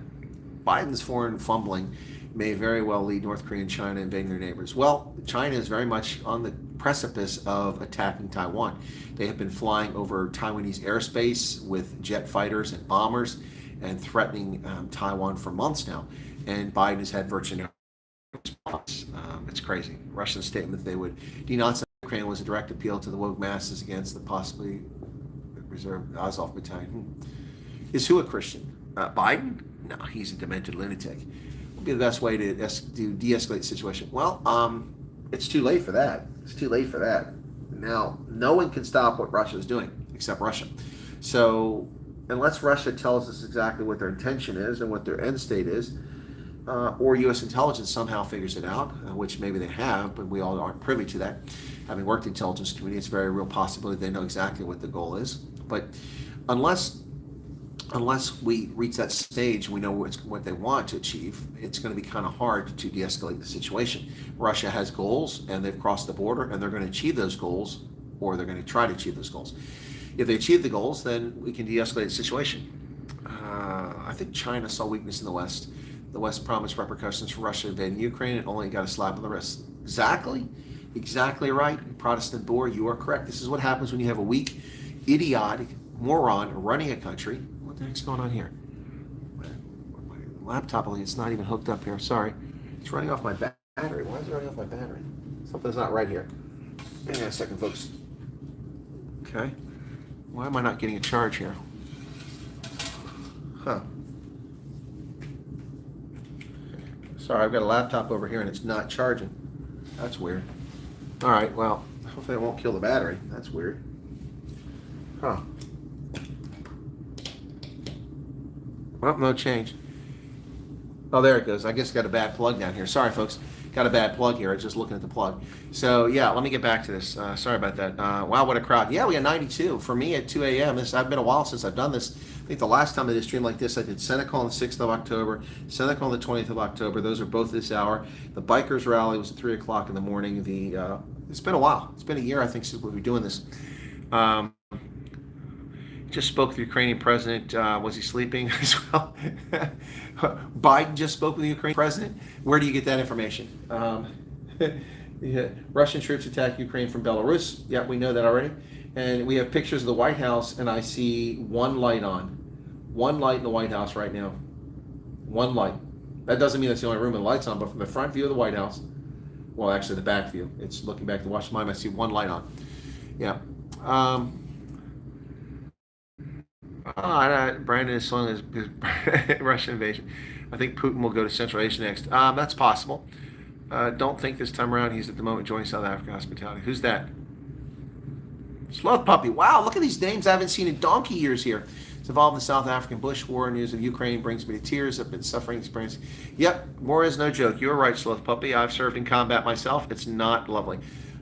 Biden's foreign fumbling may very well lead North Korea and China invading their neighbors. Well, China is very much on the precipice of attacking Taiwan. They have been flying over Taiwanese airspace with jet fighters and bombers and threatening Taiwan for months now. And Biden has had virtually no response. It's crazy. Russian statement that they would denounce Ukraine was a direct appeal to the woke masses against the possibly reserved Azov battalion. Is who a Christian? Biden? No, he's a demented lunatic. Would be the best way to de-escalate the situation. Well, it's too late for that. It's too late for that. Now, no one can stop what Russia is doing except Russia. So, unless Russia tells us exactly what their intention is and what their end state is, or U.S. intelligence somehow figures it out, which maybe they have, but we all aren't privy to that. Having worked in the intelligence community, it's a very real possibility they know exactly what the goal is. But unless we reach that stage, we know what they want to achieve, it's going to be kind of hard to de-escalate the situation. Russia has goals, and they've crossed the border, and they're going to achieve those goals, or they're going to try to achieve those goals. If they achieve the goals, then we can de-escalate the situation. I think China saw weakness in the West. The West promised repercussions for Russia invading Ukraine and only got a slap on the wrist. Exactly right, Protestant boar, you are correct. This is what happens when you have a weak, idiotic moron running a country. What the heck's going on here? My laptop, it's not even hooked up here. Sorry. It's running off my battery. Why is it running off my battery? Something's not right here. Hang on a second, folks. Okay. Why am I not getting a charge here? Huh. Sorry, I've got a laptop over here and it's not charging. That's weird. All right, well, hopefully it won't kill the battery. That's weird. Huh. Well, no change. Oh, there it goes. I guess got a bad plug down here. Sorry, folks. Got a bad plug here. I was just looking at the plug. So, yeah, let me get back to this. Sorry about that. Wow, what a crowd. Yeah, we got 92. For me at 2 a.m., I've been a while since I've done this think the last time I did a stream like this, I did Senecal on the 6th of October, Senecal on the 20th of October. Those are both this hour. The bikers rally was at 3 o'clock in the morning. It's been a while. It's been a year, I think, since we'll be doing this. Just spoke with the Ukrainian president. Was he sleeping as well? Biden just spoke with the Ukrainian president. Where do you get that information? Yeah, Russian troops attack Ukraine from Belarus. Yeah, we know that already. And we have pictures of the White House, and I see one light on. One light in the White House right now. One light. That doesn't mean that's the only room with the lights on, but from the front view of the White House, well, actually the back view, it's looking back to Washington, I see one light on. Yeah. Brandon is slowing his Russian invasion. I think Putin will go to Central Asia next. That's possible. Don't think this time around he's at the moment joining South Africa hospitality. Who's that? Sloth Puppy. Wow, look at these names I haven't seen in donkey years here. It's involved in the South African Bush War. News of Ukraine brings me to tears. I've been suffering experience. Yep, war is no joke. You're right, Sloth Puppy. I've served in combat myself. It's not lovely.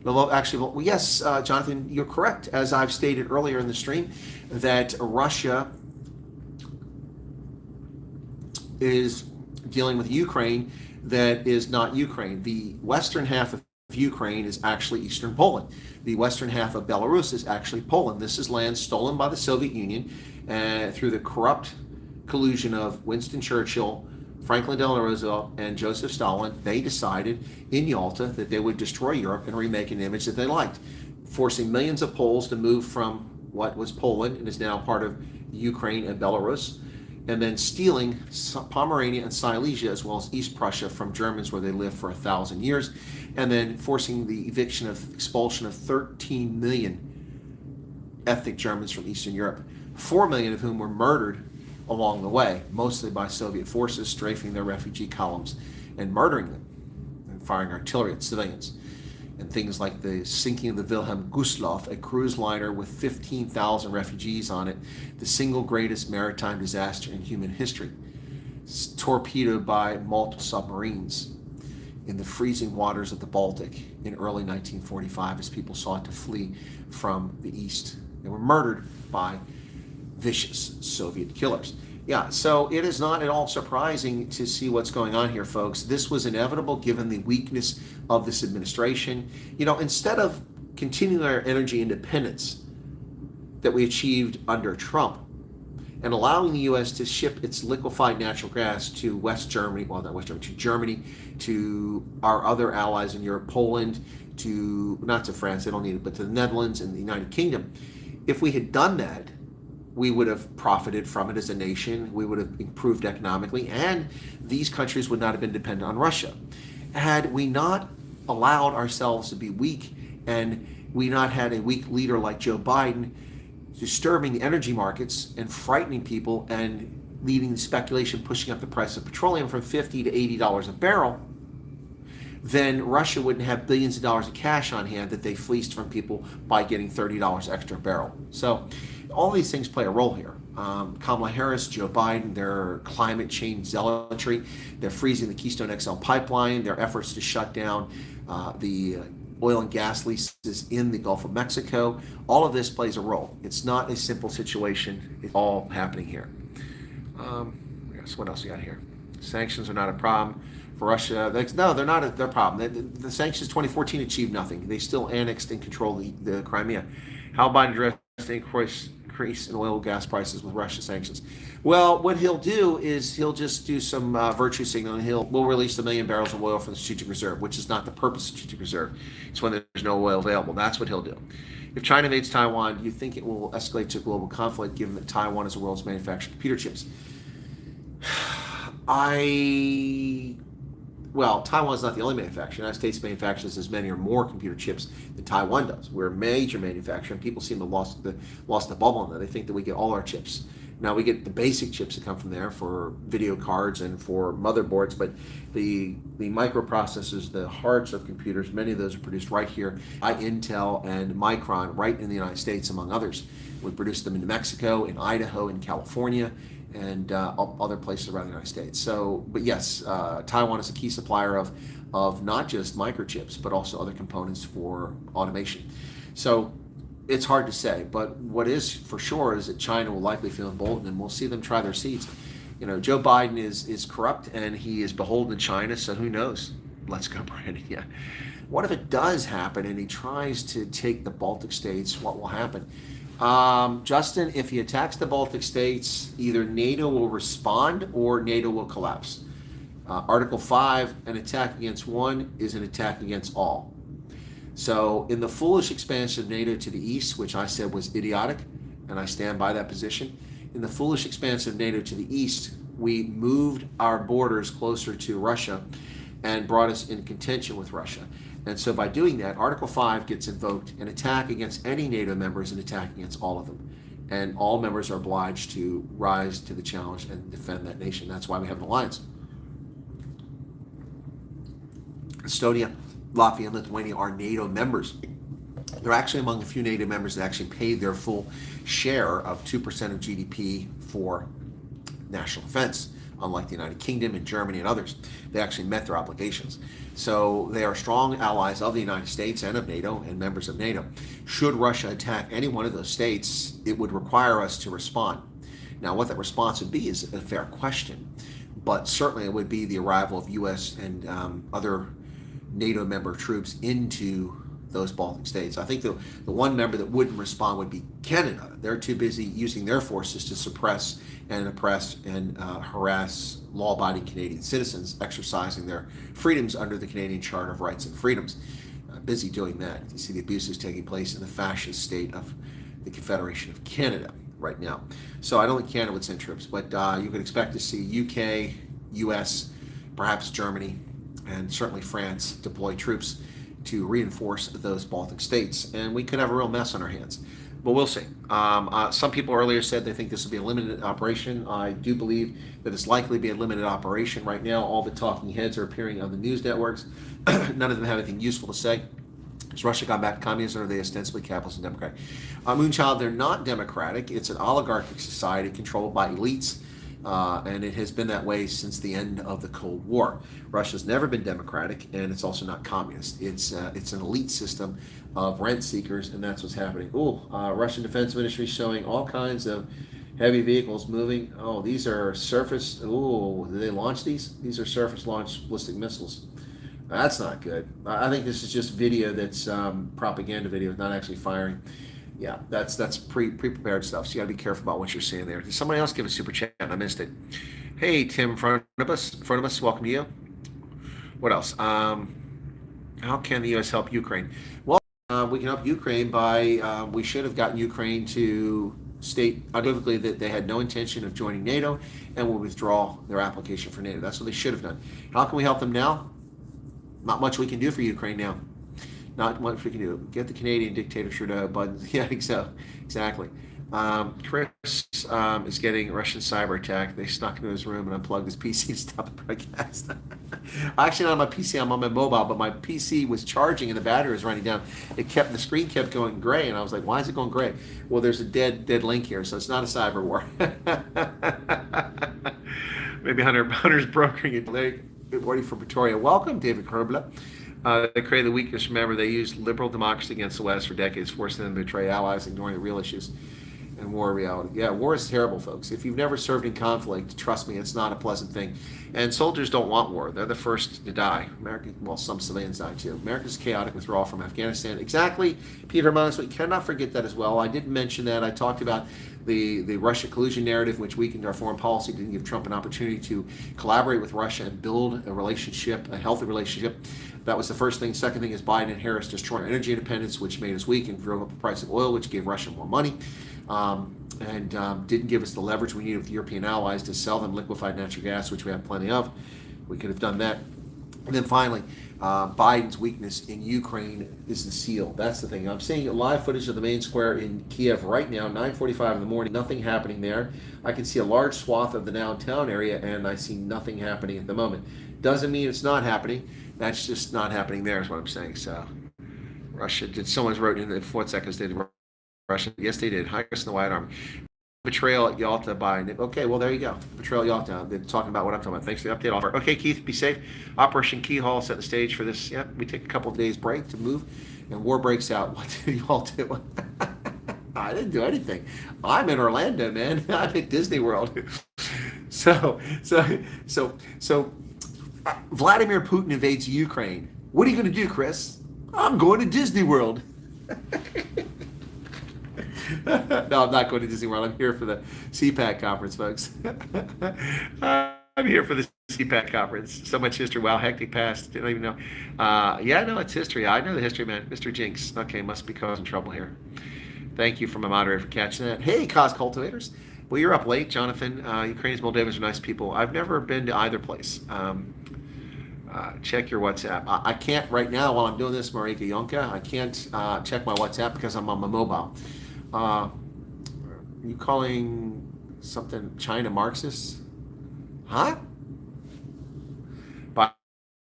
Actually, well, yes, Jonathan, you're correct. As I've stated earlier in the stream, that Russia is dealing with Ukraine that is not Ukraine. The western half of Ukraine is actually eastern Poland. The western half of Belarus is actually Poland. This is land stolen by the Soviet Union through the corrupt collusion of Winston Churchill, Franklin Delano Roosevelt, and Joseph Stalin. They decided in Yalta that they would destroy Europe and remake an image that they liked, forcing millions of Poles to move from what was Poland and is now part of Ukraine and Belarus, and then stealing Pomerania and Silesia as well as East Prussia from Germans where they lived for 1,000 years, and then forcing the expulsion of 13 million ethnic Germans from Eastern Europe, 4 million of whom were murdered along the way, mostly by Soviet forces strafing their refugee columns and murdering them and firing artillery at civilians. And things like the sinking of the Wilhelm Gustloff, a cruise liner with 15,000 refugees on it, the single greatest maritime disaster in human history, torpedoed by multiple submarines in the freezing waters of the Baltic in early 1945 as people sought to flee from the east. They were murdered by vicious Soviet killers. Yeah, so it is not at all surprising to see what's going on here, folks. This was inevitable given the weakness of this administration. You know, instead of continuing our energy independence that we achieved under Trump and allowing the U.S. to ship its liquefied natural gas to West Germany, well, not West Germany, to Germany, to our other allies in Europe, Poland, not to France, they don't need it, but to the Netherlands and the United Kingdom. If we had done that, we would have profited from it as a nation, we would have improved economically, and these countries would not have been dependent on Russia. Had we not allowed ourselves to be weak, and we not had a weak leader like Joe Biden disturbing the energy markets and frightening people and leading the speculation, pushing up the price of petroleum from $50 to $80 a barrel, then Russia wouldn't have billions of dollars of cash on hand that they fleeced from people by getting $30 extra a barrel. So all these things play a role here. Kamala Harris, Joe Biden, their climate change zealotry, they're freezing the Keystone XL pipeline, their efforts to shut down the oil and gas leases in the Gulf of Mexico. All of this plays a role. It's not a simple situation. It's all happening here. Yes, what else we got here? Sanctions are not a problem for Russia. No, they're not their problem. The sanctions 2014 achieved nothing. They still annexed and controlled the Crimea. How Biden addressed the increase in oil and gas prices with Russia sanctions? Well, what he'll do is he'll just do some virtue signaling. We'll release 1 million barrels of oil from the strategic reserve, which is not the purpose of the strategic reserve. It's when there's no oil available. That's what he'll do. If China invades Taiwan, do you think it will escalate to a global conflict given that Taiwan is the world's manufacturer of computer chips? Well, Taiwan is not the only manufacturer. The United States manufactures as many or more computer chips than Taiwan does. We're a major manufacturer, and people seem to lost the bubble on that. They think that we get all our chips. Now, we get the basic chips that come from there for video cards and for motherboards, but the microprocessors, the hearts of computers, many of those are produced right here by Intel and Micron, right in the United States, among others. We produce them in New Mexico, in Idaho, in California, and other places around the United States. So, but yes, Taiwan is a key supplier of not just microchips, but also other components for automation. So It's hard to say, but what is for sure is that China will likely feel emboldened, and we'll see them try their seeds. Joe Biden is corrupt, and he is beholden to China, so who knows? Let's go, Brandon. Yeah. What if it does happen and he tries to take the Baltic states? What will happen? Justin, if he attacks the Baltic states, either NATO will respond or NATO will collapse. Article 5, an attack against one is an attack against all. So in the foolish expansion of NATO to the east, which I said was idiotic, and I stand by that position, in the foolish expansion of NATO to the east, we moved our borders closer to Russia and brought us in contention with Russia. And so by doing that, Article 5 gets invoked. An attack against any NATO member is an attack against all of them. And all members are obliged to rise to the challenge and defend that nation. That's why we have an alliance. Estonia, Latvia, and Lithuania are NATO members. They're actually among the few NATO members that actually paid their full share of 2% of GDP for national defense, unlike the United Kingdom and Germany and others. They actually met their obligations. So they are strong allies of the United States and of NATO and members of NATO. Should Russia attack any one of those states, it would require us to respond. Now, what that response would be is a fair question, but certainly it would be the arrival of U.S. and other NATO member troops into those Baltic states. I think the one member that wouldn't respond would be Canada. They're too busy using their forces to suppress and oppress and harass law-abiding Canadian citizens exercising their freedoms under the Canadian Charter of Rights and Freedoms. Busy doing that. You see the abuses taking place in the fascist state of the Confederation of Canada right now. So I don't think Canada would send troops, but you could expect to see UK, US, perhaps Germany, and certainly France deploy troops to reinforce those Baltic states, and we could have a real mess on our hands. But we'll see. Some people earlier said they think this will be a limited operation. I do believe that it's likely to be a limited operation. Right now, all the talking heads are appearing on the news networks. None of them have anything useful to say. Has Russia gone back to communism, or are they ostensibly capitalist and democratic? Moonchild, they're not democratic. It's an oligarchic society controlled by elites. And it has been that way since the end of the Cold War. Russia's never been democratic, and it's also not communist. It's an elite system of rent seekers, and that's what's happening. Russian Defense Ministry showing all kinds of heavy vehicles moving. Oh, these are surface. Did they launch these? These are surface-launched ballistic missiles. That's not good. I think this is just video that's propaganda video, not actually firing. Yeah, that's pre-prepared stuff. So you got to be careful about what you're saying there. Did somebody else give a super chat? I missed it. Hey, Tim, in front of us. Welcome to you. What else? How can the U.S. help Ukraine? Well, we can help Ukraine by we should have gotten Ukraine to state unequivocally that they had no intention of joining NATO and will withdraw their application for NATO. That's what they should have done. How can we help them now? Not much we can do for Ukraine now. Not much we can do. Get the Canadian dictator Trudeau buttons. Yeah, exactly. Chris is getting Russian cyber attack. They snuck into his room and unplugged his PC to stop the broadcast. Actually, not on my PC. I'm on my mobile, but my PC was charging and the battery was running down. The screen kept going gray, and I was like, "Why is it going gray?" Well, there's a dead link here, so it's not a cyber war. Maybe Hunter's brokering it. Good morning from Pretoria. Welcome, David Kerbla. They created the weakness. Remember, they used liberal democracy against the West for decades, forcing them to betray allies, ignoring the real issues and war reality. Yeah, war is terrible, folks. If you've never served in conflict, trust me, it's not a pleasant thing. And soldiers don't want war. They're the first to die. Some civilians die too. America's chaotic withdrawal from Afghanistan. Exactly, Peter Monis. We cannot forget that as well. I did mention that. I talked about the Russia collusion narrative, which weakened our foreign policy, didn't give Trump an opportunity to collaborate with Russia and build a relationship, a healthy relationship. That was the first thing. Second thing is Biden and Harris destroyed our energy independence, which made us weak and drove up the price of oil, which gave Russia more money, and didn't give us the leverage we needed with European allies to sell them liquefied natural gas, which we have plenty of. We could have done that. And then finally, Biden's weakness in Ukraine is the seal. That's the thing. I'm seeing live footage of the main square in Kiev right now, 9:45 in the morning. Nothing happening there. I can see a large swath of the downtown area, and I see nothing happening at the moment. Doesn't mean it's not happening. That's just not happening there is what I'm saying. So Russia did. Someone wrote in the 4 seconds. Did Russia? Yes, they did. Hi, Chris in the White Army. Betrayal at Yalta by okay, well there you go. Betrayal at Yalta. They're talking about what I'm talking about. Thanks for the update. Offer. Okay, Keith, be safe. Operation Keyhole set the stage for this. Yeah, we take a couple of days break to move, and war breaks out. What did y'all do? I didn't do anything. I'm in Orlando, man. I'm at Disney World. So, so, so, Vladimir Putin invades Ukraine. What are you going to do, Chris? I'm going to Disney World. No, I'm not going to Disney World. I'm here for the CPAC conference, folks. I'm here for the CPAC conference. So much history. Wow, hectic past. Didn't even know. Yeah, no, it's history. I know the history, man. Mr. Jinx. Okay, must be causing trouble here. Thank you from my moderator for catching that. Hey, cause cultivators. Well, you're up late, Jonathan. Ukrainians, Moldovans are nice people. I've never been to either place. Check your WhatsApp. I can't right now while I'm doing this, Marika Yonka. I can't check my WhatsApp because I'm on my mobile. Are you calling something China Marxist? Huh? But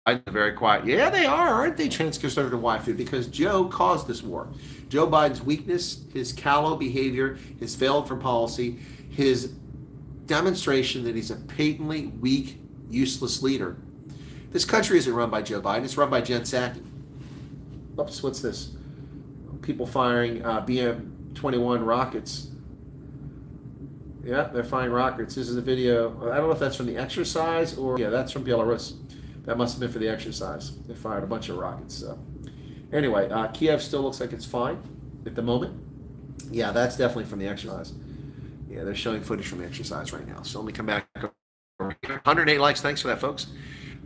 I'm very quiet. Yeah, they are, aren't they, trans-conservative waifu? Because Joe caused this war. Joe Biden's weakness, his callow behavior, his failed foreign policy, his demonstration that he's a patently weak, useless leader. This country isn't run by Joe Biden. It's run by Jen Psaki. Oops, what's this? People firing BM-21 rockets. Yeah, they're firing rockets. This is a video. I don't know if that's from the exercise or... Yeah, that's from Belarus. That must have been for the exercise. They fired a bunch of rockets. So. Anyway, Kiev still looks like it's fine at the moment. Yeah, that's definitely from the exercise. Yeah, they're showing footage from the exercise right now. So let me come back over here. 108 likes. Thanks for that, folks.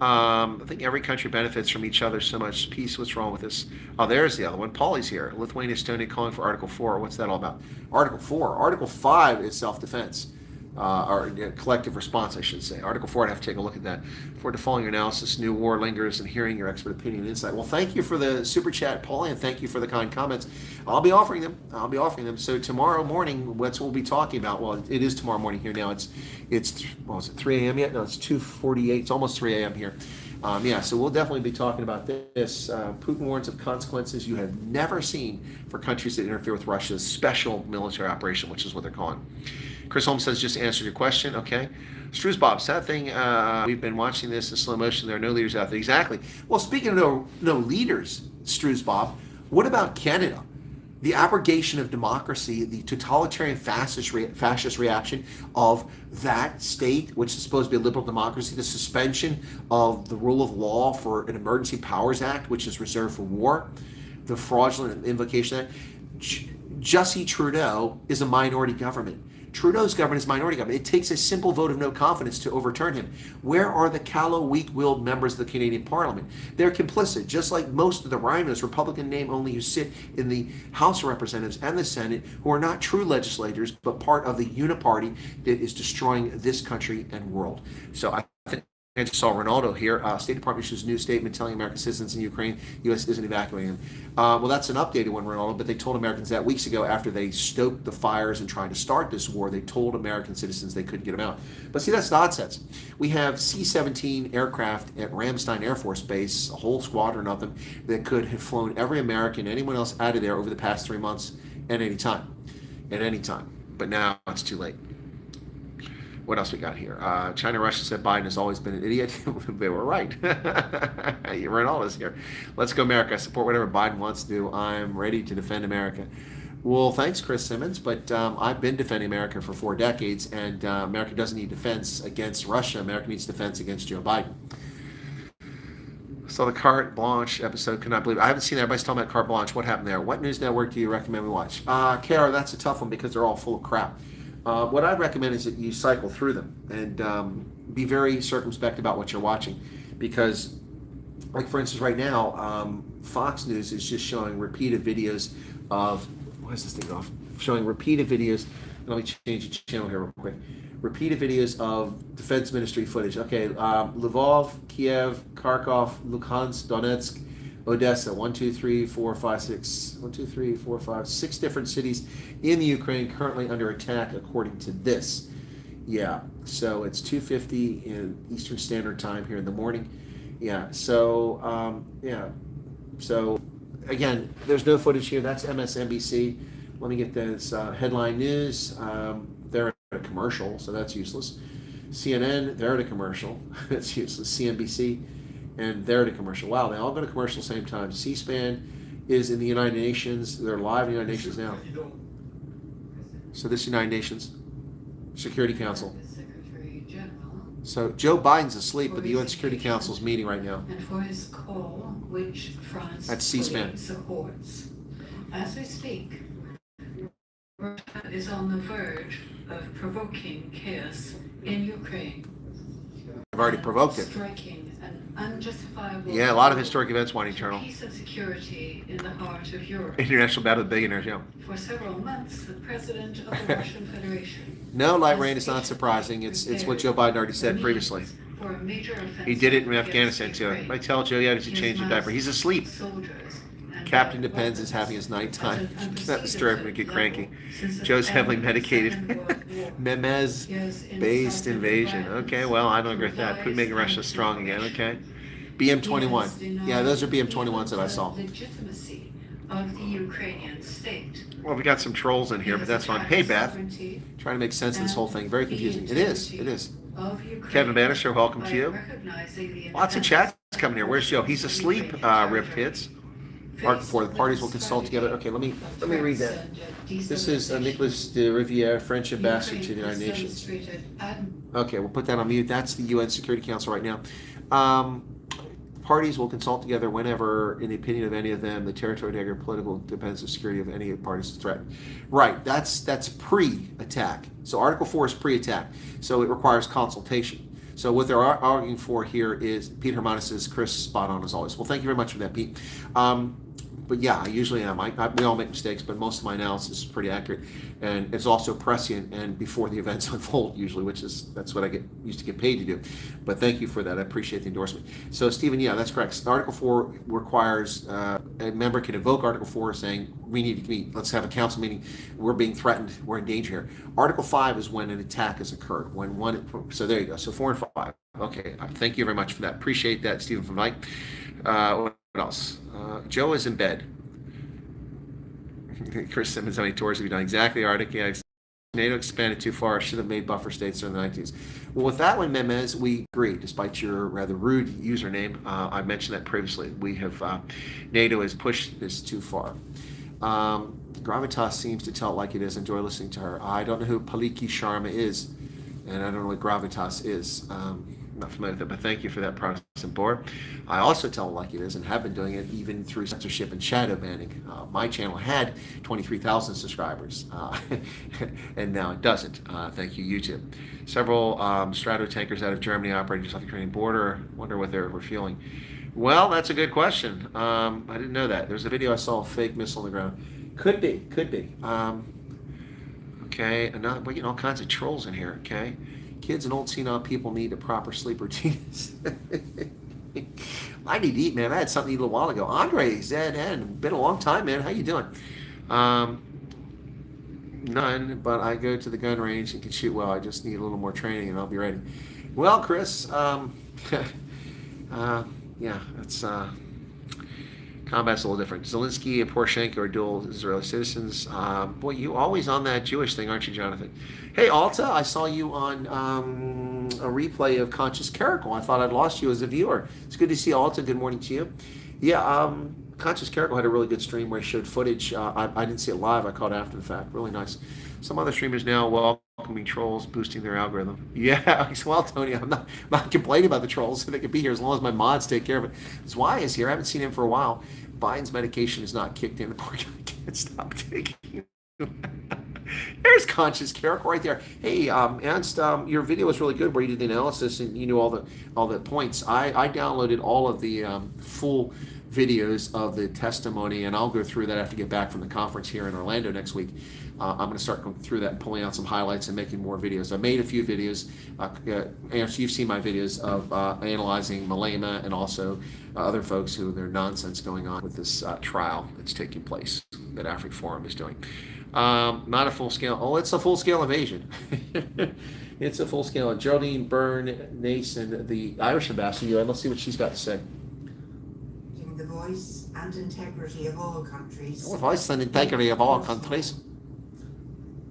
I think every country benefits from each other so much. Peace, what's wrong with this? Oh, there's the other one. Paulie's here. Lithuania, Estonia calling for Article 4. What's that all about? Article 4. Article 5 is self-defense. Or collective response, I should say. Article 4, I'd have to take a look at that. For following your analysis, new war lingers, and hearing your expert opinion and insight. Well, thank you for the super chat, Paulie, and thank you for the kind comments. I'll be offering them. So tomorrow morning, what we'll be talking about, well, it is tomorrow morning here now. It's what was it, 3 a.m. yet? No, it's 2:48. It's almost 3 a.m. here. Yeah, so we'll definitely be talking about this. Putin warns of consequences you have never seen for countries that interfere with Russia's special military operation, which is what they're calling. Chris Holmes says, just answered your question. Okay. Struce Bob, sad thing, we've been watching this in slow motion. There are no leaders out there. Exactly. Well, speaking of no leaders, Struce Bob, what about Canada? The abrogation of democracy, the totalitarian fascist reaction of that state, which is supposed to be a liberal democracy, the suspension of the rule of law for an Emergency Powers Act, which is reserved for war, the fraudulent invocation of that. Jussie Trudeau is a minority government. Trudeau's government is minority government. It takes a simple vote of no confidence to overturn him. Where are the callow, weak-willed members of the Canadian Parliament? They're complicit, just like most of the rhinos, Republican name only, who sit in the House of Representatives and the Senate, who are not true legislators, but part of the uniparty that is destroying this country and world. So I think I just saw Ronaldo here. State Department issues a new statement telling American citizens in Ukraine, U.S. isn't evacuating them. Well, that's an updated one, Ronaldo, but they told Americans that weeks ago after they stoked the fires and tried to start this war. They told American citizens they couldn't get them out. But see, that's nonsense. We have C-17 aircraft at Ramstein Air Force Base, a whole squadron of them, that could have flown every American, anyone else out of there over the past 3 months at any time. At any time. But now it's too late. What else we got here? China, Russia said Biden has always been an idiot. They were right. Ronaldo's here. Let's go, America. I support whatever Biden wants to do. I'm ready to defend America. Well, thanks, Chris Simmons, but I've been defending America for 4 decades, and America doesn't need defense against Russia. America needs defense against Joe Biden. So the Carte Blanche episode, could not believe it. I haven't seen it. Everybody's talking about Carte Blanche. What happened there? What news network do you recommend we watch? Kara, that's a tough one because they're all full of crap. What I'd recommend is that you cycle through them and be very circumspect about what you're watching, because, like for instance, right now, Fox News is just showing repeated videos of, why is this thing off? Showing repeated videos. Let me change the channel here real quick. Repeated videos of Defense Ministry footage. Okay, Lvov, Kiev, Kharkov, Luhansk, Donetsk, Odessa, 1, 2, 3, 4, 5, 6, 1, 2, 3, 4, 5, 6 different cities in the Ukraine currently under attack, according to this. Yeah, so it's 2:50 in Eastern Standard Time here in the morning. Yeah, so so again, there's no footage here. That's MSNBC. Let me get this headline news. They're at a commercial, so that's useless. CNN, they're at a commercial. That's useless. CNBC. And they're at a commercial. Wow, they all go to commercial at the same time. C-SPAN is in the United Nations. They're live in the United Nations now. So this United Nations Security Council. Secretary General. So Joe Biden's asleep, but the UN Security Council is meeting right now. And for his call, which France That's C-SPAN. supports. As we speak, Russia is on the verge of provoking chaos in Ukraine. I've already provoked it. Striking an unjustifiable. Yeah, a lot of historic events winding eternal. Peace and security in the heart of Europe. International Battle of the Billionaires, yeah. For several months, the president of the Russian Federation. No, Light Rain, it's not surprising. It's what Joe Biden already said previously. For a major offensive He did it in against Afghanistan too. Ukraine. I tell Joe, yeah, to change the diaper. He's asleep. Soldiers and Captain Depends is having his nighttime. Not disturb him, get cranky. Joe's heavily medicated. Memez-based invasion. Okay, well, I don't agree with that. Quit making Russia strong again, okay? BM-21. Yeah, those are BM-21s that I saw. Legitimacy of the Ukrainian state. Well, we got some trolls in here, but that's fine. Hey, Beth. Trying to make sense of this whole thing. Very confusing. It is. It is. Kevin Bannister, welcome to you. Lots of chats coming here. Where's Joe? He's asleep, Ripped Hits. Article 4, the parties will consult together. Okay, let me read that. This is Nicholas de Riviere, French ambassador to the United Nations. Okay, we'll put that on mute. That's the UN Security Council right now. Parties will consult together whenever, in the opinion of any of them, the territory, integrity, political defense, and security of any of the parties is threatened. Right, that's pre-attack. So Article 4 is pre-attack. So it requires consultation. So what they're arguing for here is, Pete Hermanis says, Chris, spot on as always. Well, thank you very much for that, Pete. But yeah, I usually am. We all make mistakes, but most of my analysis is pretty accurate, and it's also prescient and before the events unfold usually, that's what I used to get paid to do. But thank you for that. I appreciate the endorsement. So Stephen, yeah, that's correct. Article 4 requires a member can invoke Article 4 saying we need to meet. Let's have a council meeting. We're being threatened. We're in danger here. Article 5 is when an attack has occurred. So there you go. So 4 and 5. Okay. Thank you very much for that. Appreciate that, Stephen from Mike. What else? Joe is in bed. Chris Simmons, how many tours have you done? Exactly, Arctic. Yeah, NATO expanded too far. Should have made buffer states during the 1990s. Well, with that one, Memez, we agree. Despite your rather rude username, I mentioned that previously. We have NATO has pushed this too far. Gravitas seems to tell it like it is. Enjoy listening to her. I don't know who Paliki Sharma is, and I don't know what Gravitas is. Not familiar with it, but thank you for that Protestant bore. I also tell it like it is and have been doing it even through censorship and shadow banning. My channel had 23,000 subscribers, and now it doesn't. Thank you, YouTube. Several Strato tankers out of Germany operating just off the Ukrainian border. Wonder what they're feeling. Well, that's a good question. I didn't know that. There's a video I saw, a fake missile on the ground. Could be. Okay, and we're getting all kinds of trolls in here, okay? Kids and old senile people need a proper sleep routine. I need to eat, man. I had something to eat a little while ago. Andre, Zed, been a long time, man. How you doing? None, but I go to the gun range and can shoot well. I just need a little more training and I'll be ready. Well, Chris, yeah, that's combat's a little different. Zelensky and Poroshenko are dual Israeli citizens. Boy, you always on that Jewish thing, aren't you, Jonathan? Hey, Alta, I saw you on a replay of Conscious Caracal. I thought I'd lost you as a viewer. It's good to see Alta. Good morning to you. Yeah, Conscious Caracal had a really good stream where he showed footage. I didn't see it live. I caught it after the fact. Really nice. Some other streamers now welcoming trolls, boosting their algorithm. Yeah, well, Tony, I'm not complaining about the trolls. So they can be here as long as my mods take care of it. Zwei is here. I haven't seen him for a while. Biden's medication is not kicked in. The poor guy can't stop taking it. There's Conscious Caracal right there. Hey, Ernst, your video was really good where you did the analysis and you knew all the points. I downloaded all of the full videos of the testimony, and I'll go through that after I get back from the conference here in Orlando next week. I'm going to start going through that and pulling out some highlights and making more videos. I made a few videos. Ernst, you've seen my videos of analyzing Malema and also other folks who their nonsense going on with this trial that's taking place that Africa Forum is doing. Not a full scale. Oh, it's a full scale invasion. It's a full scale. Geraldine Byrne Nason, the Irish ambassador. Let's see what she's got to say. The voice and integrity of all countries. The voice and integrity of all countries.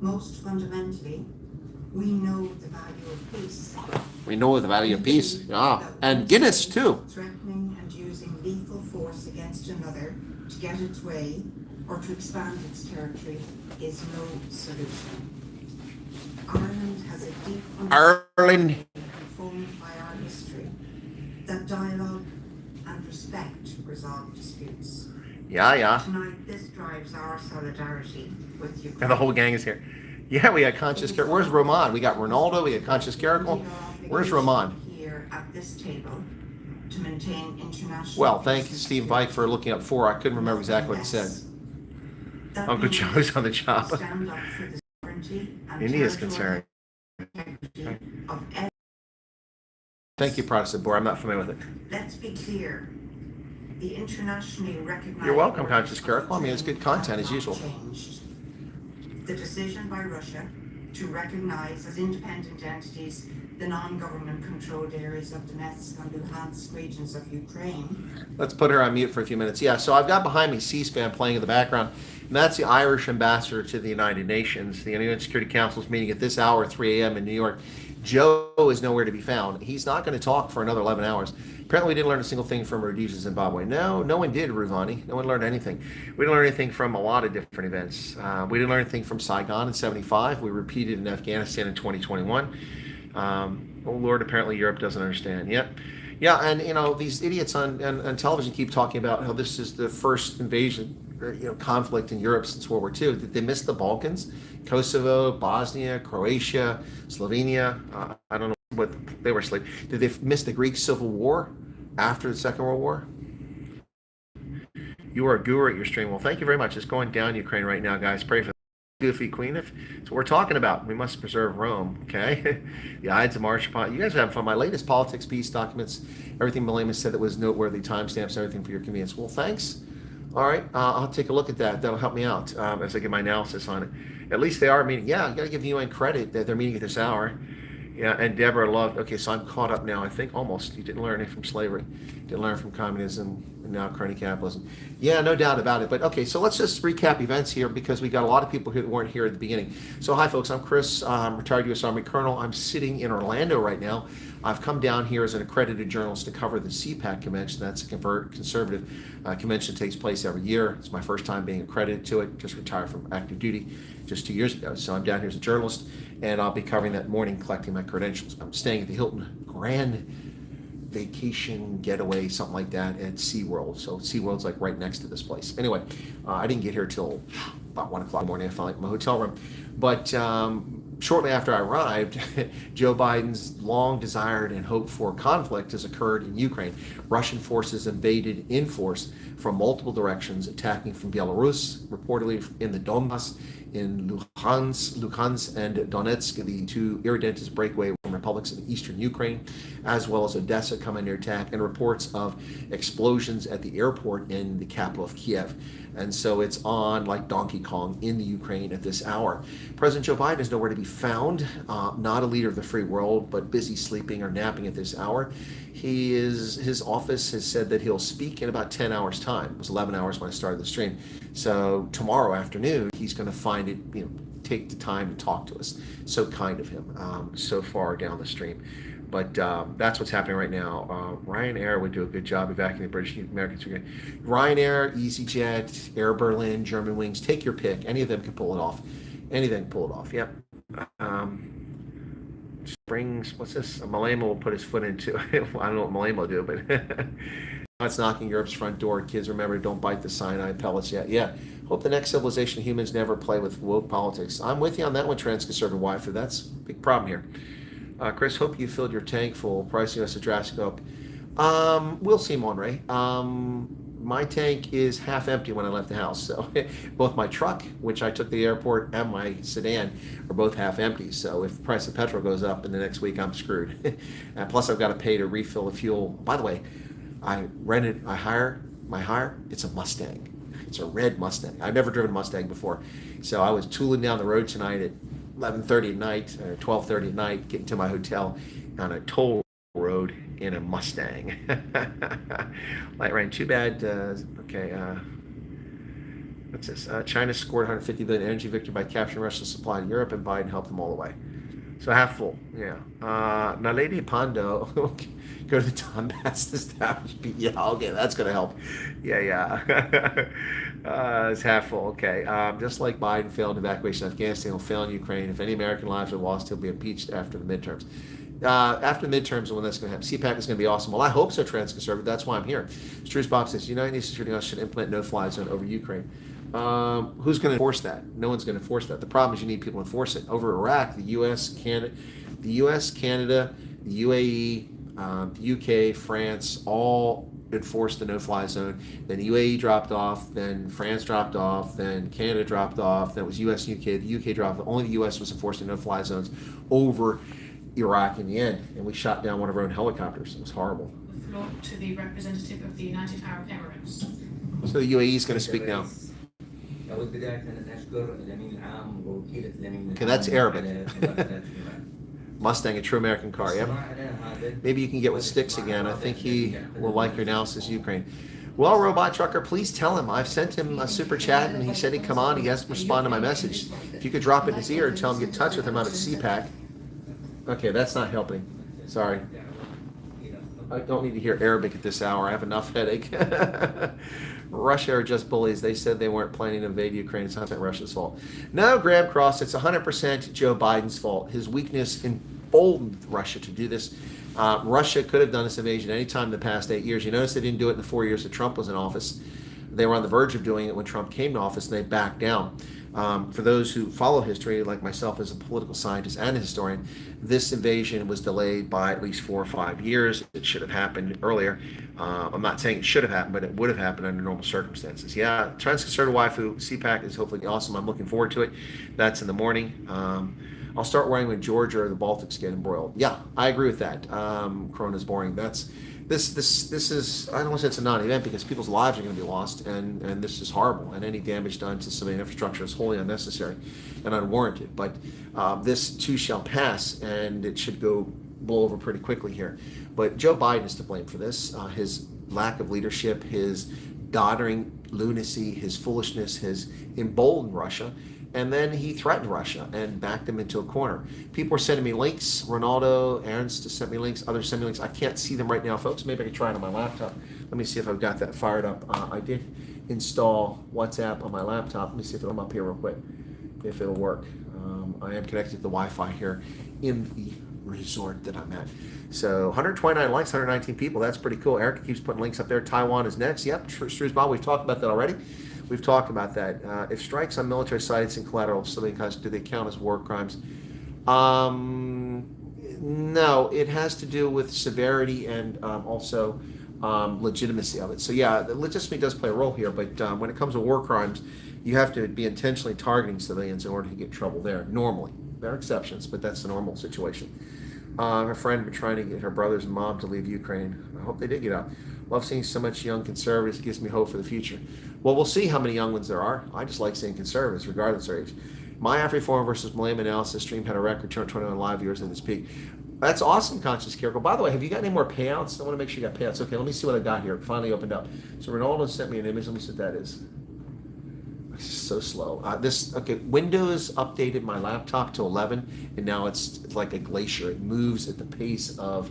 Most fundamentally, we know the value of peace. We know the value of peace. Yeah, and Guinness too. Threatening and and using lethal force against another to get its way or to expand its territory is no solution. Ireland has a deep Ireland. informed by our history that dialogue and respect resolve disputes. Yeah. Tonight, this drives our solidarity with Ukraine. And the whole gang is here. Yeah, we got Conscious Caracol. Where's Roman? We got Ronaldo. We got Conscious Caracol. Where's Roman? Here at this table to maintain international. Well, thank you, Steve Vike, for looking up 4. I couldn't remember exactly what he said. Uncle Joe's on the job. Stand up for the sovereignty and India's concerned. integrity of every. Thank you, Protestant Board. I'm not familiar with it. Let's be clear. The internationally recognized. You're welcome, Conscious Caracol. I mean, it's good content as usual. Changed. The decision by Russia to recognize as independent entities the non-government controlled areas of Donetsk and Luhansk regions of Ukraine. Let's put her on mute for a few minutes. Yeah, so I've got behind me C-SPAN playing in the background, and that's the Irish ambassador to the United Nations. The UN Security Council is meeting at this hour, 3 a.m. in New York. Joe is nowhere to be found. He's not going to talk for another 11 hours. Apparently, we didn't learn a single thing from Rhodesia, Zimbabwe. No one did, Ruvani. No one learned anything. We didn't learn anything from a lot of different events. We didn't learn anything from Saigon in 75. We repeated in Afghanistan in 2021. Oh, Lord, apparently Europe doesn't understand. Yep. Yeah, and, these idiots on television keep talking about how this is the first invasion, conflict in Europe since World War II. Did they miss the Balkans? Kosovo, Bosnia, Croatia, Slovenia. I don't know what they were asleep. Did they miss the Greek Civil War after the Second World War? You are a guru at your stream. Well, thank you very much. It's going down Ukraine right now, guys. Pray for the goofy queen. That's what we're talking about. We must preserve Rome, okay? The Ides of March. You guys are having fun. My latest politics piece documents, everything Malema said that was noteworthy, timestamps, everything for your convenience. Well, thanks. All right, I'll take a look at that. That'll help me out as I get my analysis on it. At least they are meeting. Yeah, you got to give the UN credit that they're meeting at this hour. Yeah, and Deborah loved. Okay, so I'm caught up now. I think almost. You didn't learn anything from slavery. Didn't learn from communism, and now crony capitalism. Yeah, no doubt about it. But okay, so let's just recap events here because we got a lot of people here that weren't here at the beginning. So hi, folks. I'm Chris, retired U.S. Army Colonel. I'm sitting in Orlando right now. I've come down here as an accredited journalist to cover the CPAC convention. That's a conservative convention that takes place every year. It's my first time being accredited to it. Just retired from active duty just 2 years ago. So I'm down here as a journalist, and I'll be covering that morning, collecting my credentials. I'm staying at the Hilton Grand Vacation Getaway, something like that, at SeaWorld. So SeaWorld's like right next to this place. Anyway, I didn't get here till about 1 o'clock in the morning. I found my hotel room. But shortly after I arrived, Joe Biden's long desired and hoped for conflict has occurred in Ukraine. Russian forces invaded in force from multiple directions, attacking from Belarus, reportedly in the Donbass, in Luhansk and Donetsk, the two irredentist breakaway republics in eastern Ukraine, as well as Odessa come under attack, and reports of explosions at the airport in the capital of Kiev. And so it's on like Donkey Kong in the Ukraine at this hour. President Joe Biden is nowhere to be found, not a leader of the free world, but busy sleeping or napping at this hour. His office has said that he'll speak in about 10 hours time. It was 11 hours when I started the stream. So tomorrow afternoon, he's going to find it, take the time to talk to us. So kind of him, so far down the stream. But that's what's happening right now. Ryanair would do a good job evacuating the British Americans. Ryanair, EasyJet, Air Berlin, German Wings, take your pick. Any of them can pull it off. Anything can pull it off, yep. Springs, what's this? Malema will put his foot into. I don't know what Malema will do, but it's knocking Europe's front door. Kids, remember, don't bite the cyanide pellets yet. Yeah. Hope the next civilization of humans never play with woke politics. I'm with you on that one, trans-conservative wife. That's a big problem here. Chris, hope you filled your tank full. Pricing us a drastic up. We'll see, Monray. My tank is half empty when I left the house. So both my truck, which I took to the airport, and my sedan are both half empty. So if the price of petrol goes up in the next week, I'm screwed. And plus, I've got to pay to refill the fuel. By the way, my hire, it's a Mustang. It's a red Mustang. I've never driven a Mustang before. So I was tooling down the road tonight at 11:30 at night, or 12:30 at night, getting to my hotel on a toll road in a Mustang. Light rain, too bad. What's this? China scored 150 billion energy victory by capturing Russia's supply to Europe, and Biden helped them all the way. So half full, yeah. Naledi Pondo, go to the Donbass establishment. Yeah, okay, that's going to help. Yeah. It's half full, okay. Just like Biden failed evacuation of Afghanistan, will fail in Ukraine. If any American lives are lost, he'll be impeached after the midterms. After the midterms, when that's going to happen. CPAC is going to be awesome. Well, I hope so, trans-conservative. That's why I'm here. Struce Bob says, United Nations Security Council should implement no-fly zone over Ukraine. Who's going to enforce that? No one's going to enforce that. The problem is you need people to enforce it. Over Iraq, the U.S., Canada, the UAE, the UK, France, all enforced the no-fly zone. Then the UAE dropped off. Then France dropped off. Then Canada dropped off. Then it was U.S. and UK. The UK dropped off. Only the U.S. was enforcing no-fly zones over Iraq in the end. And we shot down one of our own helicopters. It was horrible. The floor to the representative of the United Arab Emirates. So the UAE is going to speak now. Okay, that's Arabic. Mustang, a true American car, yeah? Maybe you can get with Sticks again. I think he will like your analysis, Ukraine. Well, Robot Trucker, please tell him. I've sent him a super chat, and he said he'd come on. He hasn't responded to my message. If you could drop it in his ear and tell him to get in touch with him out of CPAC. Okay, that's not helping. Sorry. I don't need to hear Arabic at this hour. I have enough headache. Russia are just bullies. They said they weren't planning to invade Ukraine. It's not that Russia's fault. No, Graham Cross, it's 100% Joe Biden's fault. His weakness emboldened Russia to do this. Russia could have done this invasion anytime in the past 8 years. You notice they didn't do it in the 4 years that Trump was in office. They were on the verge of doing it when Trump came to office, and they backed down. For those who follow history, like myself as a political scientist and a historian, this invasion was delayed by at least 4 or 5 years. It should have happened earlier. I'm not saying it should have happened, but it would have happened under normal circumstances. Yeah, trans-conservative waifu, CPAC is hopefully awesome. I'm looking forward to it. That's in the morning. I'll start worrying when Georgia or the Baltics get embroiled. Yeah, I agree with that. Corona's boring. This is, I don't want to say it's a non-event because people's lives are going to be lost, and this is horrible, and any damage done to civilian infrastructure is wholly unnecessary and unwarranted. But this too shall pass, and it should blow over pretty quickly here. But Joe Biden is to blame for this. His lack of leadership, his doddering lunacy, his foolishness has emboldened Russia. And then he threatened Russia and backed them into a corner. People are sending me links. Ronaldo, Ernst sent me links. Others sent me links. I can't see them right now, folks. Maybe I can try it on my laptop. Let me see if I've got that fired up. I did install WhatsApp on my laptop. Let me see if it'll come up here real quick, if it'll work. I am connected to the Wi-Fi here in the resort that I'm at. So 129 likes, 119 people. That's pretty cool. Erica keeps putting links up there. Taiwan is next. Yep, Struce Bob, we've talked about that already. We've talked about that. If strikes on military sites and collateral civilian crimes, do they count as war crimes? No, it has to do with severity and also legitimacy of it. So yeah, the legitimacy does play a role here, but when it comes to war crimes, you have to be intentionally targeting civilians in order to get in trouble there, normally. There are exceptions, but that's the normal situation. Her friend been trying to get her brothers and mom to leave Ukraine. I hope they did get out. Love seeing so much young conservatives. It gives me hope for the future. Well, we'll see how many young ones there are. I just like seeing conservatives, regardless of their age. My Afreform versus Millennium analysis stream had a record 221 live viewers at its peak. That's awesome, Conscious Kirkle. By the way, have you got any more payouts? I want to make sure you got payouts. Okay, let me see what I got here. It finally opened up. So Ronaldo sent me an image. Let me see what that is. It's so slow. Windows updated my laptop to 11, and now it's like a glacier. It moves at the pace of,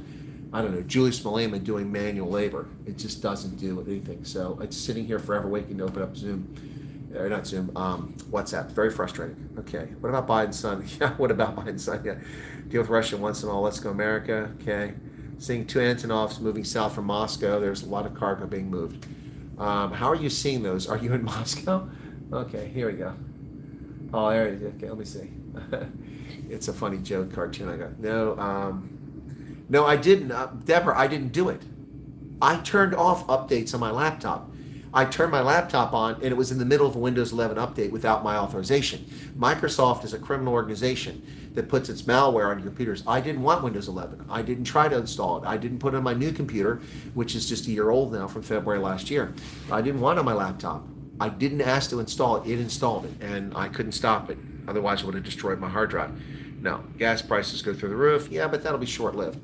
I don't know, Julius Malema doing manual labor. It just doesn't do anything. So it's sitting here forever waiting to open up Zoom. Or not Zoom, WhatsApp. Very frustrating. Okay, what about Biden's son? Yeah, what about Biden's son? Yeah, deal with Russia once in all. Let's go America. Okay, seeing 2 Antonovs moving south from Moscow. There's a lot of cargo being moved. How are you seeing those? Are you in Moscow? Okay, here we go. Oh, there it is. Okay, let me see. It's a funny joke cartoon I got. No, I didn't. Deborah, I didn't do it. I turned off updates on my laptop. I turned my laptop on, and it was in the middle of a Windows 11 update without my authorization. Microsoft is a criminal organization that puts its malware on your computers. I didn't want Windows 11. I didn't try to install it. I didn't put it on my new computer, which is just a year old now from February last year. I didn't want it on my laptop. I didn't ask to install it. It installed it, and I couldn't stop it. Otherwise, it would have destroyed my hard drive. No, gas prices go through the roof. Yeah, but that'll be short-lived.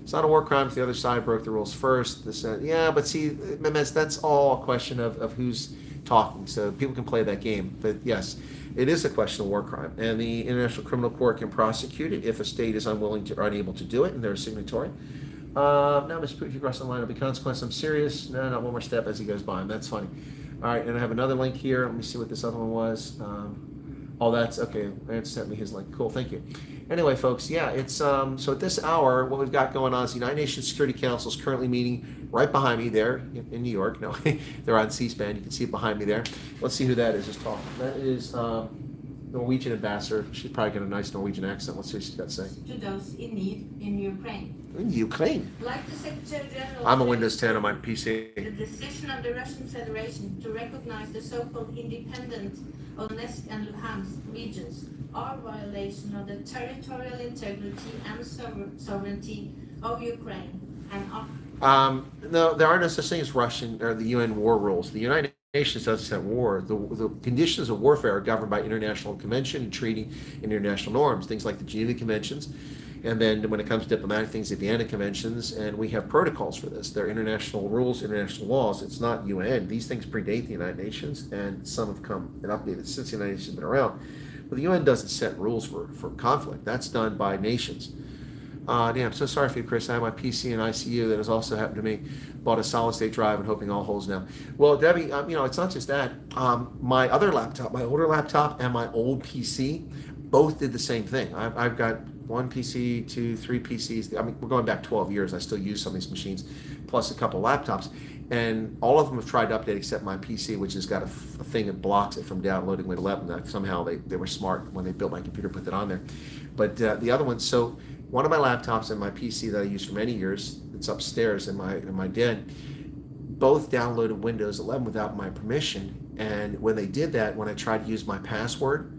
It's not a war crime if the other side broke the rules first. Yeah, but see, Mehmet, that's all a question of who's talking, so people can play that game. But yes, it is a question of war crime, and the International Criminal Court can prosecute it if a state is unwilling to or unable to do it, and they're a signatory. Now, Mr. Putin, if you cross the line, it'll be consequence. I'm serious. No, not one more step as he goes by. That's funny. All right, and I have another link here. Let me see what this other one was. Oh, that's okay. Ed sent me his link. Cool, thank you. Anyway, folks, yeah, it's so at this hour, what we've got going on is the United Nations Security Council is currently meeting right behind me there in New York. No, they're on C-SPAN. You can see it behind me there. Let's see who that is talking. That is Norwegian ambassador. She's probably got a nice Norwegian accent. Let's see what she's got to say. To those in need in Ukraine. In Ukraine. Like the Secretary General, I'm a Windows 10 on my PC. The decision of the Russian Federation to recognize the so-called independent Donetsk and Luhansk regions are a violation of the territorial integrity and sovereignty of Ukraine and no, there are no such thing as Russian or the UN war rules. The United Nations doesn't set war. The conditions of warfare are governed by international convention and treaty and international norms, things like the Geneva Conventions. And then when it comes to diplomatic things, the Vienna Conventions, and we have protocols for this. They're international rules, international laws. It's not UN. These things predate the United Nations, and some have come and updated since the United Nations has been around. But the UN doesn't set rules for conflict. That's done by nations. Damn, so sorry for you, Chris. I have my PC in ICU that has also happened to me. Bought a solid-state drive and hoping all holds now. Well, Debbie, it's not just that. My other laptop, my older laptop, and my old PC both did the same thing. I've got one PC, two, three PCs. I mean, we're going back 12 years. I still use some of these machines, plus a couple laptops. And all of them have tried to update except my PC, which has got a thing that blocks it from downloading Windows 11. Somehow they were smart when they built my computer, put that on there. But the other one, so one of my laptops and my PC that I used for many years, it's upstairs in my den, both downloaded Windows 11 without my permission. And when they did that, when I tried to use my password,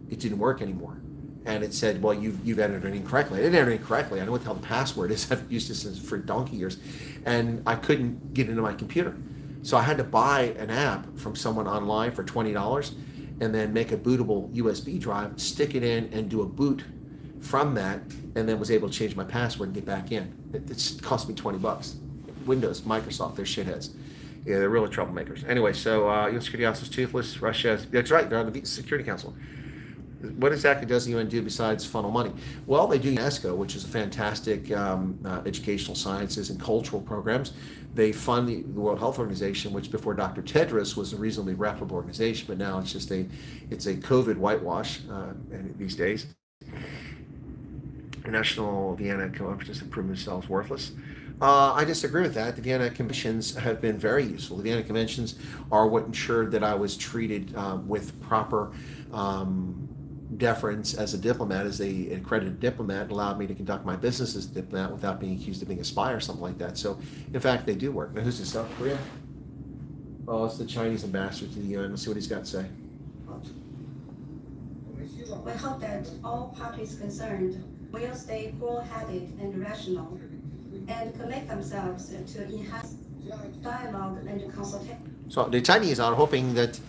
it didn't work anymore. And it said, well, you've entered it incorrectly. I didn't enter it incorrectly. I know what the hell the password is. I've used this for donkey years. And I couldn't get into my computer. So I had to buy an app from someone online for $20 and then make a bootable USB drive, stick it in, and do a boot from that, and then was able to change my password and get back in. It cost me $20. Windows, Microsoft, they're shitheads. Yeah, they're really troublemakers. Anyway, so U.S. Security Council is toothless. Russia, that's right, they're on the Security Council. What exactly does the UN do besides funnel money? Well, they do UNESCO, which is a fantastic educational sciences and cultural programs. They fund the World Health Organization, which before Dr. Tedros was a reasonably reputable organization, but now it's a COVID whitewash these days. National Vienna conferences have proven themselves worthless. I disagree with that. The Vienna Conventions have been very useful. The Vienna Conventions are what ensured that I was treated with proper deference as a diplomat, as a accredited diplomat, and allowed me to conduct my business as a diplomat without being accused of being a spy or something like that. So, in fact, they do work. Now, who's in South Korea? Oh, it's the Chinese ambassador to the UN. Let's see what he's got to say. We hope that all parties concerned will stay cool-headed and rational and commit themselves to enhance dialogue and consultation. So the Chinese are hoping that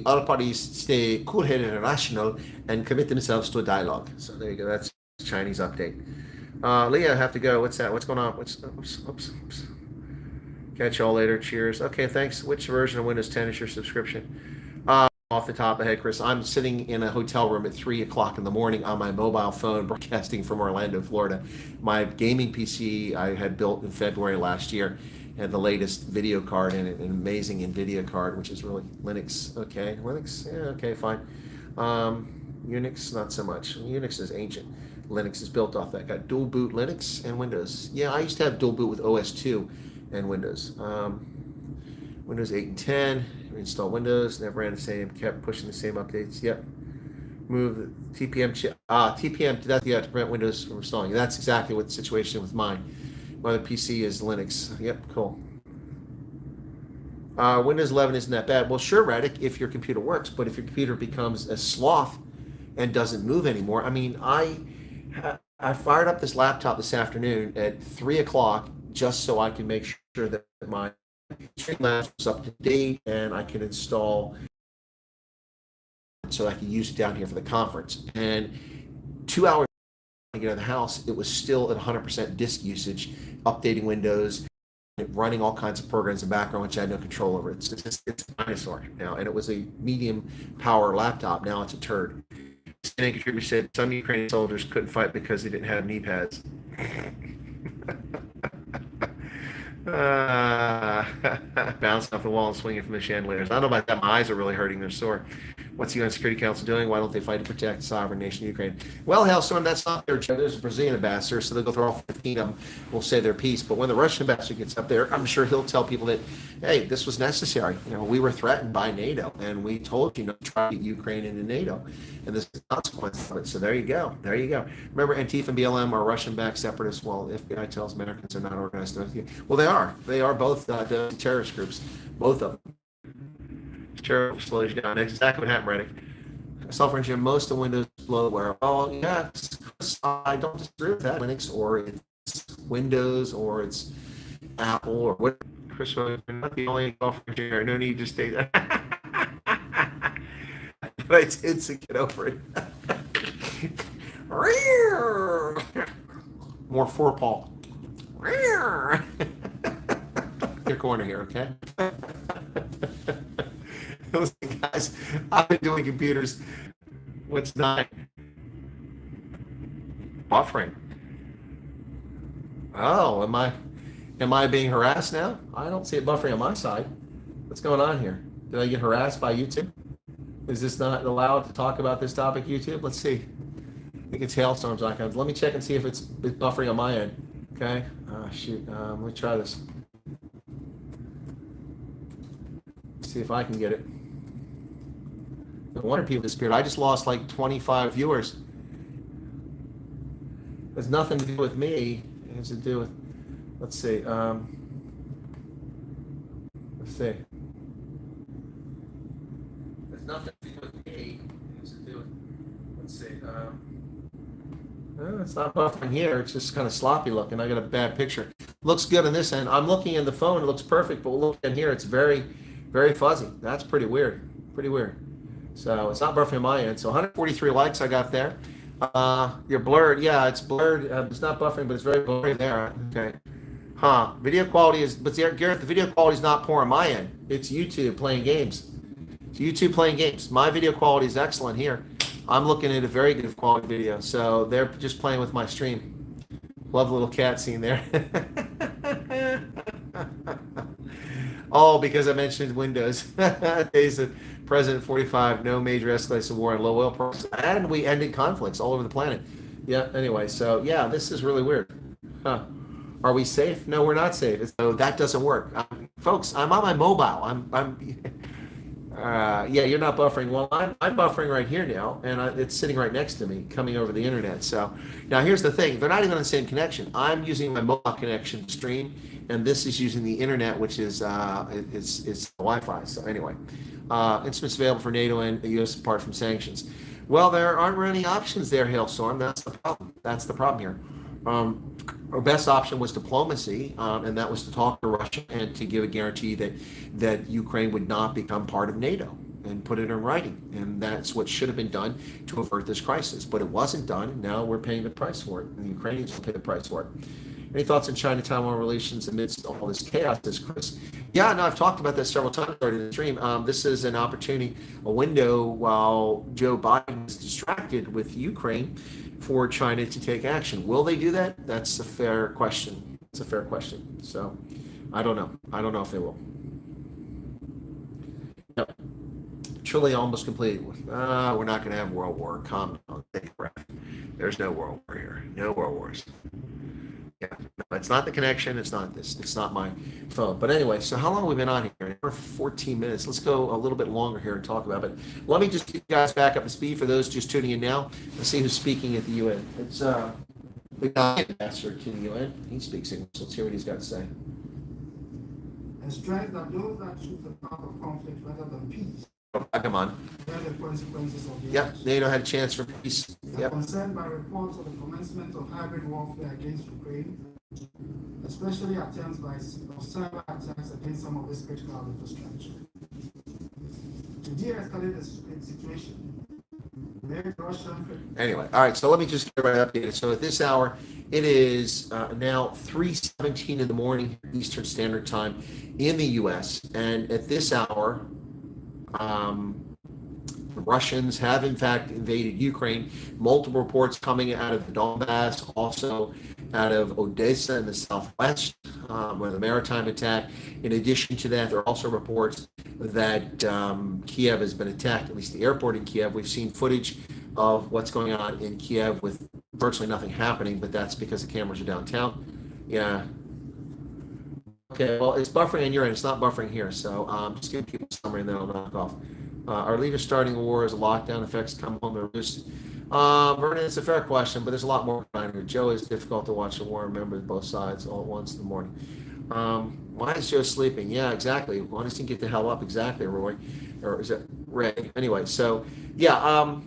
all parties stay cool-headed and rational and commit themselves to a dialogue. So there you go. That's Chinese update. Leah, I have to go. What's that? What's going on? Oops. Catch y'all later. Cheers. Okay, thanks. Which version of Windows 10 is your subscription? Off the top of my head, Chris, I'm sitting in a hotel room at 3 o'clock in the morning on my mobile phone broadcasting from Orlando, Florida. My gaming PC I had built in February last year had the latest video card in it, an amazing NVIDIA card, which is really Linux. Okay, Linux, yeah, okay, fine. Unix, not so much. Unix is ancient. Linux is built off that. Got dual boot Linux and Windows. Yeah, I used to have dual boot with OS2 and Windows. Windows 8 and 10, install Windows, never ran the same, kept pushing the same updates. Yep. Move the TPM chip. TPM, that's to prevent Windows from installing. That's exactly what the situation with mine. My other PC is Linux. Yep, cool. Windows 11 isn't that bad. Well, sure, Radic, if your computer works, but if your computer becomes a sloth and doesn't move anymore. I mean, I fired up this laptop this afternoon at 3 o'clock just so I can make sure that my Streamlabs was up to date and I could install so I could use it down here for the conference. And 2 hours to get out of the house, it was still at 100% disk usage, updating Windows, running all kinds of programs in the background, which I had no control over. It's a dinosaur now, and it was a medium power laptop. Now it's a turd. CNN contributor said some Ukrainian soldiers couldn't fight because they didn't have knee pads. Bouncing off the wall and swinging from the chandeliers. I don't know about that. My eyes are really hurting. They're sore. What's the UN Security Council doing? Why don't they fight to protect the sovereign nation of Ukraine? Well, Hailstorm, that's not their job. There's a Brazilian ambassador, so they'll go through all 15 of them. Will say their piece. But when the Russian ambassador gets up there, I'm sure he'll tell people that, hey, this was necessary. You know, we were threatened by NATO, and we told you not to try to get Ukraine into NATO, and this is the consequence of it. So there you go. There you go. Remember, Antifa and BLM are Russian-backed separatists. Well, FBI tells Americans they're not organized. Well, they are. They are both terrorist groups. Both of them. Terror slows you down. Exactly what happened, Reddick. Software engineer, most of Windows bloatware. Oh, yeah, I don't disagree with that. Linux, or it's Windows, or it's Apple, or what. Chris Wyatt, you're not the only software engineer. No need to stay there. But I did to get over it. More forepaw. Your corner here, okay? Listen, guys, I've been doing computers. What's not buffering? Oh, am I being harassed now? I don't see it buffering on my side. What's going on here? Did I get harassed by YouTube? Is this not allowed to talk about this topic, YouTube? Let's see. I think it's hailstorms icons. Let me check and see if it's buffering on my end. Okay. Oh, shoot. Let me try this. See if I can get it. No wonder people disappeared. I just lost like 25 viewers. There's nothing to do with me. It has to do with, let's see. Let's see. There's nothing to do with me. It has to do with, let's see. It's not buffering here. It's just kind of sloppy looking. I got a bad picture. Looks good on this end. I'm looking in the phone. It looks perfect, but look in here. It's very, very fuzzy. That's pretty weird. Pretty weird. So it's not buffering on my end. So 143 likes I got there. You're blurred. Yeah, it's blurred. It's not buffering, but it's very blurry there. Okay. Video quality is, but Garrett, the video quality is not poor on my end. It's YouTube playing games. It's YouTube playing games. My video quality is excellent here. I'm looking at a very good quality video. So they're just playing with my stream. Love the little cat scene there. Oh, because I mentioned Windows. Days of President 45, no major escalation of war and low oil prices. And we ended conflicts all over the planet. Yeah, anyway, so yeah, this is really weird. Are we safe? No, we're not safe. So that doesn't work. Folks, I'm on my mobile. Yeah, you're not buffering. Well, I'm buffering right here now, and it's sitting right next to me, coming over the internet. So now here's the thing: they're not even on the same connection. I'm using my mobile connection to stream, and this is using the internet, which is it's Wi-Fi. So anyway, instruments available for NATO and the U.S. apart from sanctions. Well, there aren't really options there, Hailstorm. That's the problem. That's the problem here. Our best option was diplomacy, and that was to talk to Russia and to give a guarantee that Ukraine would not become part of NATO and put it in writing. And that's what should have been done to avert this crisis. But it wasn't done. Now we're paying the price for it. And the Ukrainians will pay the price for it. Any thoughts on China-Taiwan relations amidst all this chaos, says Chris? Yeah, no, I've talked about this several times already in the stream. This is an opportunity, a window while Joe Biden is distracted with Ukraine for China to take action. Will they do that? That's a fair question. It's a fair question. So I don't know. I don't know if they will. No. Truly almost completed. We're not going to have world war. Calm down. Take a breath. There's no world war here. No world wars. Yeah, no, it's not the connection. It's not this. It's not my phone. But anyway, so how long have we been on here? We're 14 minutes. Let's go a little bit longer here and talk about it. Let me just get you guys back up to speed for those just tuning in now. Let's see who's speaking at the UN. It's the ambassador to the UN. He speaks English. Let's hear what he's got to say. And stress that those that choose the path of conflict rather than peace Come on. bear the consequences of the Yep, action. NATO had a chance for peace. Are Yep. concerned by reports of the commencement of hybrid warfare against Ukraine, especially attempts of cyber attacks against some of this critical infrastructure. To de-escalate the situation, make Russian. Anyway, all right, so let me just get right updated. So at this hour, It is now 3:17 in the morning Eastern Standard Time in the U.S. And at this hour, the Russians have in fact invaded Ukraine. Multiple reports coming out of the Donbass, also out of Odessa in the southwest, with a maritime attack. In addition to that, there are also reports that Kiev has been attacked, at least the airport in Kiev. We've seen footage of what's going on in Kiev with virtually nothing happening, but that's because the cameras are downtown. Yeah. Okay, well, it's buffering on your end. It's not buffering here. So just giving people a summary and then I'll knock off. Our leaders starting a war as a lockdown affects come home to roost. Vernon, it's a fair question, but there's a lot more going on here. Joe, is difficult to watch the war and remember both sides all at once in the morning. Why is Joe sleeping? Yeah, exactly. Why does he get the hell up? Exactly, Roy. Or is it Ray? Anyway, so yeah,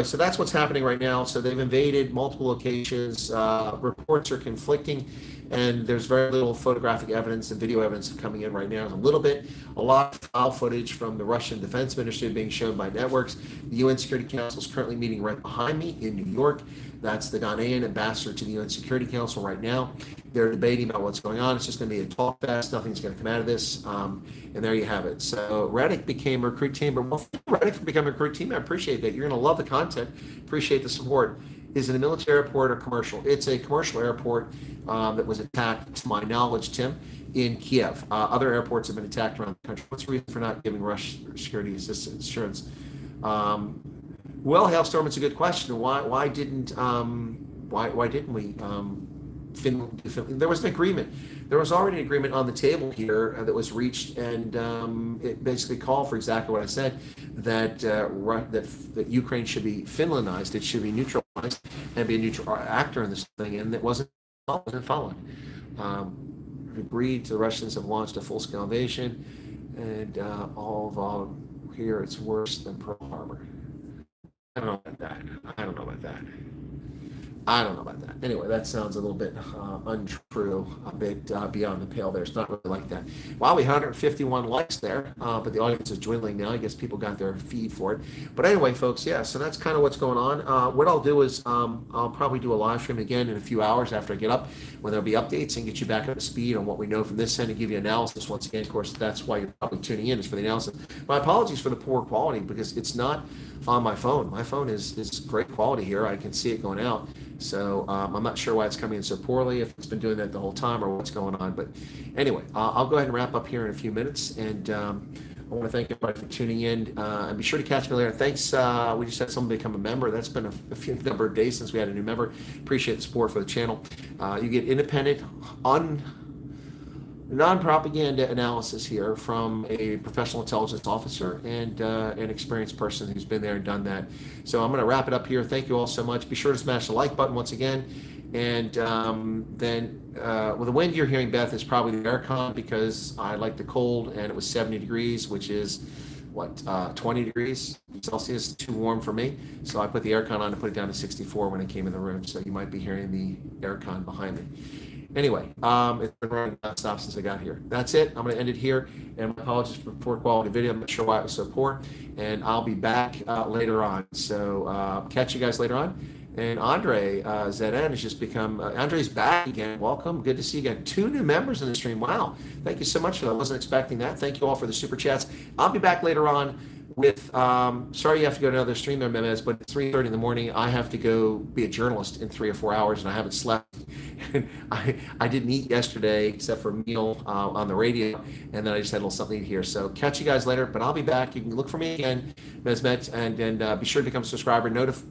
so that's what's happening right now. So they've invaded multiple locations. Reports are conflicting, and there's very little photographic evidence and video evidence coming in right now. There's a lot of file footage from the Russian Defense Ministry being shown by networks. The UN Security Council is currently meeting right behind me in New York. That's the Ghanaian ambassador to the UN Security Council right now. They're debating about what's going on. It's just going to be a talk fest. Nothing's going to come out of this. And there you have it. So Reddick became a recruit team. Well, thank you, Reddick, for becoming a recruit team. I appreciate that. You're going to love the content. Appreciate the support. Is it a military airport or commercial? It's a commercial airport that was attacked, to my knowledge, Tim, in Kiev. Other airports have been attacked around the country. What's the reason for not giving Russian security assistance assurance? Well, Hailstorm, it's a good question. Why didn't we? Finland? There was an agreement. There was already an agreement on the table here that was reached, and it basically called for exactly what I said, that that Ukraine should be Finlandized, it should be neutralized, and be a neutral actor in this thing, and it wasn't followed. Agreed, the Russians have launched a full-scale invasion, and all here it's worse than Pearl Harbor. I don't know about that. Anyway, that sounds a little bit untrue, a bit beyond the pale there. It's not really like that. Wow, we had 151 likes there, but the audience is dwindling now. I guess people got their feed for it. But anyway, folks, yeah, so that's kind of what's going on. What I'll do is I'll probably do a live stream again in a few hours after I get up, when there'll be updates and get you back up to speed on what we know from this end and give you analysis once again. Of course, that's why you're probably tuning in, is for the analysis. My apologies for the poor quality, because it's not on my phone. My phone is great quality here. I can see it going out. So I'm not sure why it's coming in so poorly, if it's been doing that the whole time or what's going on. But anyway, I'll go ahead and wrap up here in a few minutes. And I want to thank everybody for tuning in. And be sure to catch me later. Thanks. We just had someone become a member. That's been a few number of days since we had a new member. Appreciate the support for the channel. You get independent, non-propaganda analysis here from a professional intelligence officer and an experienced person who's been there and done that. So I'm going to wrap it up here. Thank you all so much. Be sure to smash the like button once again. And then the wind you're hearing, Beth, is probably the aircon, because I like the cold, and it was 70 degrees, which is 20 degrees Celsius, too warm for me. So I put the aircon on and put it down to 64 when I came in the room. So you might be hearing the aircon behind me. Anyway, it's been running nonstop since I got here. That's it. I'm going to end it here. And my apologies for poor quality video. I'm not sure why it was so poor. And I'll be back later on. So catch you guys later on. And Andre ZN has just become, Andre's back again. Welcome. Good to see you again. 2 new members in the stream. Wow. Thank you so much for that. I wasn't expecting that. Thank you all for the super chats. I'll be back later on with, sorry you have to go to another stream there, Memes, but at 3:30 in the morning, I have to go be a journalist in 3 or 4 hours, and I haven't slept. And I didn't eat yesterday except for a meal on the radio, and then I just had a little something to eat here. So catch you guys later, but I'll be back. You can look for me again, Mesmet, and be sure to become a subscriber.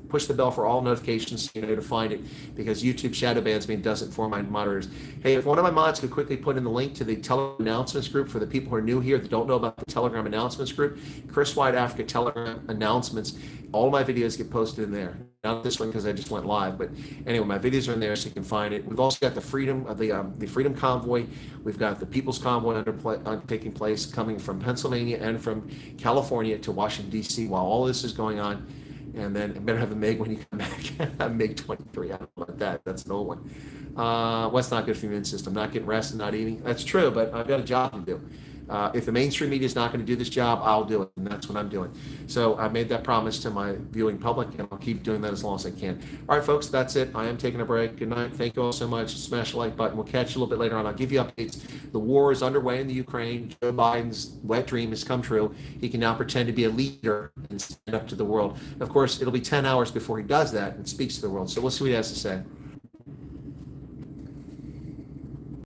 Push the bell for all notifications so you know to find it, because YouTube shadow bans me and doesn't for my moderators. Hey, if one of my mods could quickly put in the link to the Telegram announcements group for the people who are new here that don't know about the Telegram announcements group, Chris Wyatt Africa Telegram announcements. All my videos get posted in there. Not this one because I just went live, but anyway, my videos are in there so you can find it. We've also got the Freedom Convoy. We've got the People's Convoy taking place, coming from Pennsylvania and from California to Washington D.C. while all this is going on. And then I better have a MiG when you come back. MiG 23. I don't want that. That's an old one. What's not good for the immune system? Not getting rest and not eating. That's true, but I've got a job to do. If the mainstream media is not going to do this job, I'll do it, and that's what I'm doing. So I made that promise to my viewing public, and I'll keep doing that as long as I can. All right, folks, that's it. I am taking a break. Good night. Thank you all so much. Smash the like button. We'll catch you a little bit later on. I'll give you updates. The war is underway in the Ukraine. Joe Biden's wet dream has come true. He can now pretend to be a leader and stand up to the world. Of course, it'll be 10 hours before he does that and speaks to the world. So we'll see what he has to say.